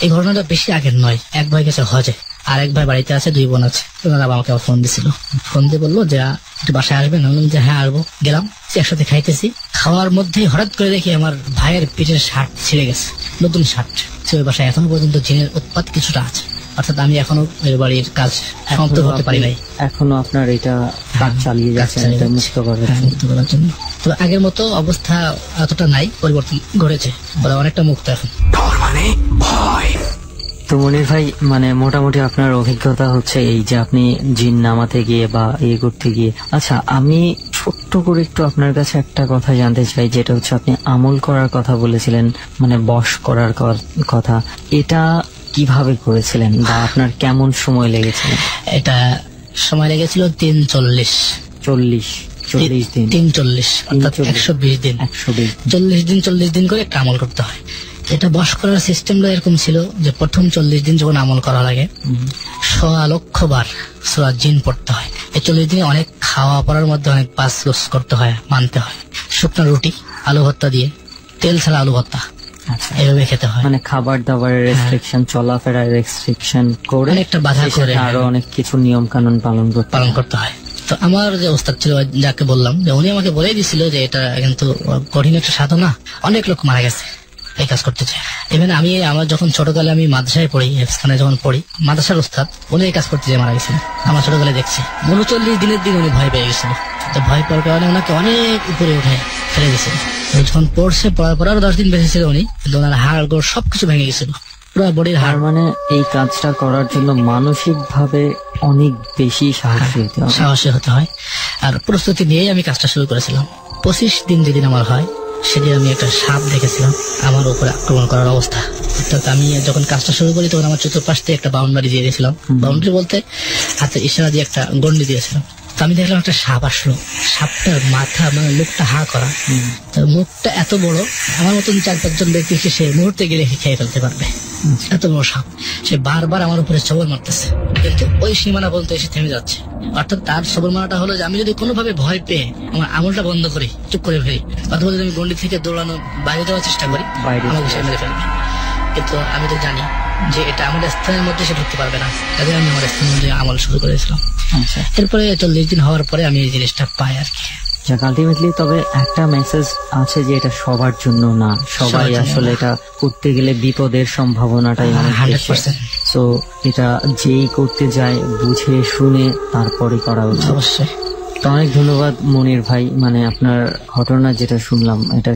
এই ঘটনাটা বেশি আগের নয়। এক ভাই গেছে হজে, আর এক ভাই বাড়িতে আছে, 2 বোন আছে। ওনারা আমাকে ফোন দিছিল, ফোন দিয়ে বললো যে একটু বাসায় আসবেন। বললাম যে হ্যাঁ আসবো। গেলাম, একসাথে খাইতেছি। খাওয়ার মধ্যেই হঠাৎ করে দেখি আমার ভাইয়ের পিঠের শার্ট ছিঁড়ে গেছে, নতুন শার্ট। ওই বাসায় এখনো পর্যন্ত জিনের উৎপাত কিছুটা আছে, অর্থাৎ আমি এখনো এর বাড়ির কাজ সমাপ্ত করতে পারি নাই। এখনো আপনার এটা কাজ চালিয়ে যাচ্ছেন মুক্ত করার জন্য? তো আগের মতো অবস্থা এতটা নাই, পরিবর্তন ঘটেছে, অনেকটা মুক্ত এখন। তো মনির ভাই, মানে মোটামুটি আপনার অভিজ্ঞতা হচ্ছে এই যে আপনি জিন নামাতে গিয়ে বা করতে গিয়ে। আচ্ছা, আমি ছোট্ট করে একটু আপনার কাছে একটা কথা জানতে চাই, যেটা হচ্ছে আপনি আমল করার কথা বলেছিলেন, মানে বশ করার কথা। এটা কিভাবে করেছিলেন বা আপনার কেমন সময় লেগেছিল? এটা সময় লেগেছিল 340 40 দিন 340 অর্থাৎ 120 দিন। 120 40 দিন 40 দিন করে একটা আমল করতে হয়। এটা বশ করার সিস্টেমটা এরকম ছিল যে প্রথম 40 দিন যখন আমল করা লাগে 1.6 লক্ষ বার সূরা জিন পড়তে হয়। এই 40 দিনে অনেক খাওয়া পড়ার মধ্যে অনেক পাস করতে হয়, মানতে হয়। শুকনো রুটি আলু ভর্তা দিয়ে, তেল ছাড়া আলু ভর্তা, আচ্ছা, এইভাবে খেতে হয়। মানে খাবার দাবারের রেস্ট্রিকশন, চলাফেরার রেস্ট্রিকশন করে অনেকটা বাধা করে আরো অনেক কিছু নিয়ম কানুন পালন করতে হয়। তো আমার যে ওস্তাদ ছিল, যাকে বললাম, যে উনি আমাকে বলেই দিছিল যে এটা কিন্তু কঠিন একটা সাধনা, অনেক লোক মারা গেছে এই কাজ করতে চায়। ইভেন আমার যখন ছোটকালে আমি মাদ্রাসায় পড়ি, স্থানে যখন পড়ি, মাদ্রাসার ওস্তাদ উনি এই কাজ করতে যেয়ে মারা গেছিল। আমার ছোটকালে দেখছি 39 দিনের দিন উনি ভয় পেয়ে গেছিল। তো ভয় পাওয়ার কারণে ওনাকে অনেক উপরে উঠে ফেলে দিয়েছিল। যখন পড়ার পর আরো 10 দিন বেঁচে ছিল উনি, কিন্তু ওনার হাড় গোড় সবকিছু ভেঙে গেছিল, পুরো বডির হাড়। মানে এই কাজটা করার জন্য মানসিক ভাবে অনেক বেশি সাহসী হতে হয়। আর প্রস্তুতি নিয়েই আমি কাজটা শুরু করেছিলাম। 25 দিন যেদিন আমার হয় সেদিন আমি একটা সাপ দেখেছিলাম আমার উপরে আক্রমণ করার অবস্থা। অর্থাৎ আমি যখন কাজটা শুরু করি তখন আমার চতুর্পাশ থেকে একটা বাউন্ডারি দিয়ে দিয়েছিলাম। বাউন্ডারি বলতে হাতে ইশারা দিয়ে একটা গন্ডি দিয়েছিলাম। তো আমি দেখলাম একটা সাপ আসলো, সাপটার মাথা মানে মুখটা হা করা, মুখটা এত বড়, আমার মতন 4-5 জন ব্যক্তিকে সে মুহূর্তে গেলে খেয়ে ফেলতে পারবে, এত বড় সাপ। সে বারবার আমার উপরে সবল মারতেছে, কিন্তু ওই সীমানা পর্যন্ত এসে থেমে যাচ্ছে। অর্থাৎ তার সবল মারাটা হলো যে আমি যদি কোনোভাবে ভয় পেয়ে আমার আমলটা বন্ধ করি, চুপ করে ফেলি, অথবা যদি আমি গন্ডি থেকে দৌড়ানো বাইরে যাওয়ার চেষ্টা করি, আমাকে সে মেরে ফেলবে। কিন্তু আমি তো জানি যে এটা আমার স্থানের মধ্যে সে ঢুকতে পারবে না, তাদের আমি আমার স্থানের মধ্যে আমল শুরু করেছিলাম। এরপরে 40 দিন হওয়ার পরে আমি এই জিনিসটা পাই আর কি। আলটিমেটলি তবে একটা মেসেজ আছে যে এটা সবার জন্য না, সবাই আসলে এটা করতে গেলে বিপদের সম্ভাবনাটাই অনেক বেশি। সো এটা যেই করতে যায় বুঝে শুনে তারপরে করা উচিত। অবশ্যই। তো অনেক ধন্যবাদ মনির ভাই, মানে আপনার ঘটনা যেটা শুনলাম এটা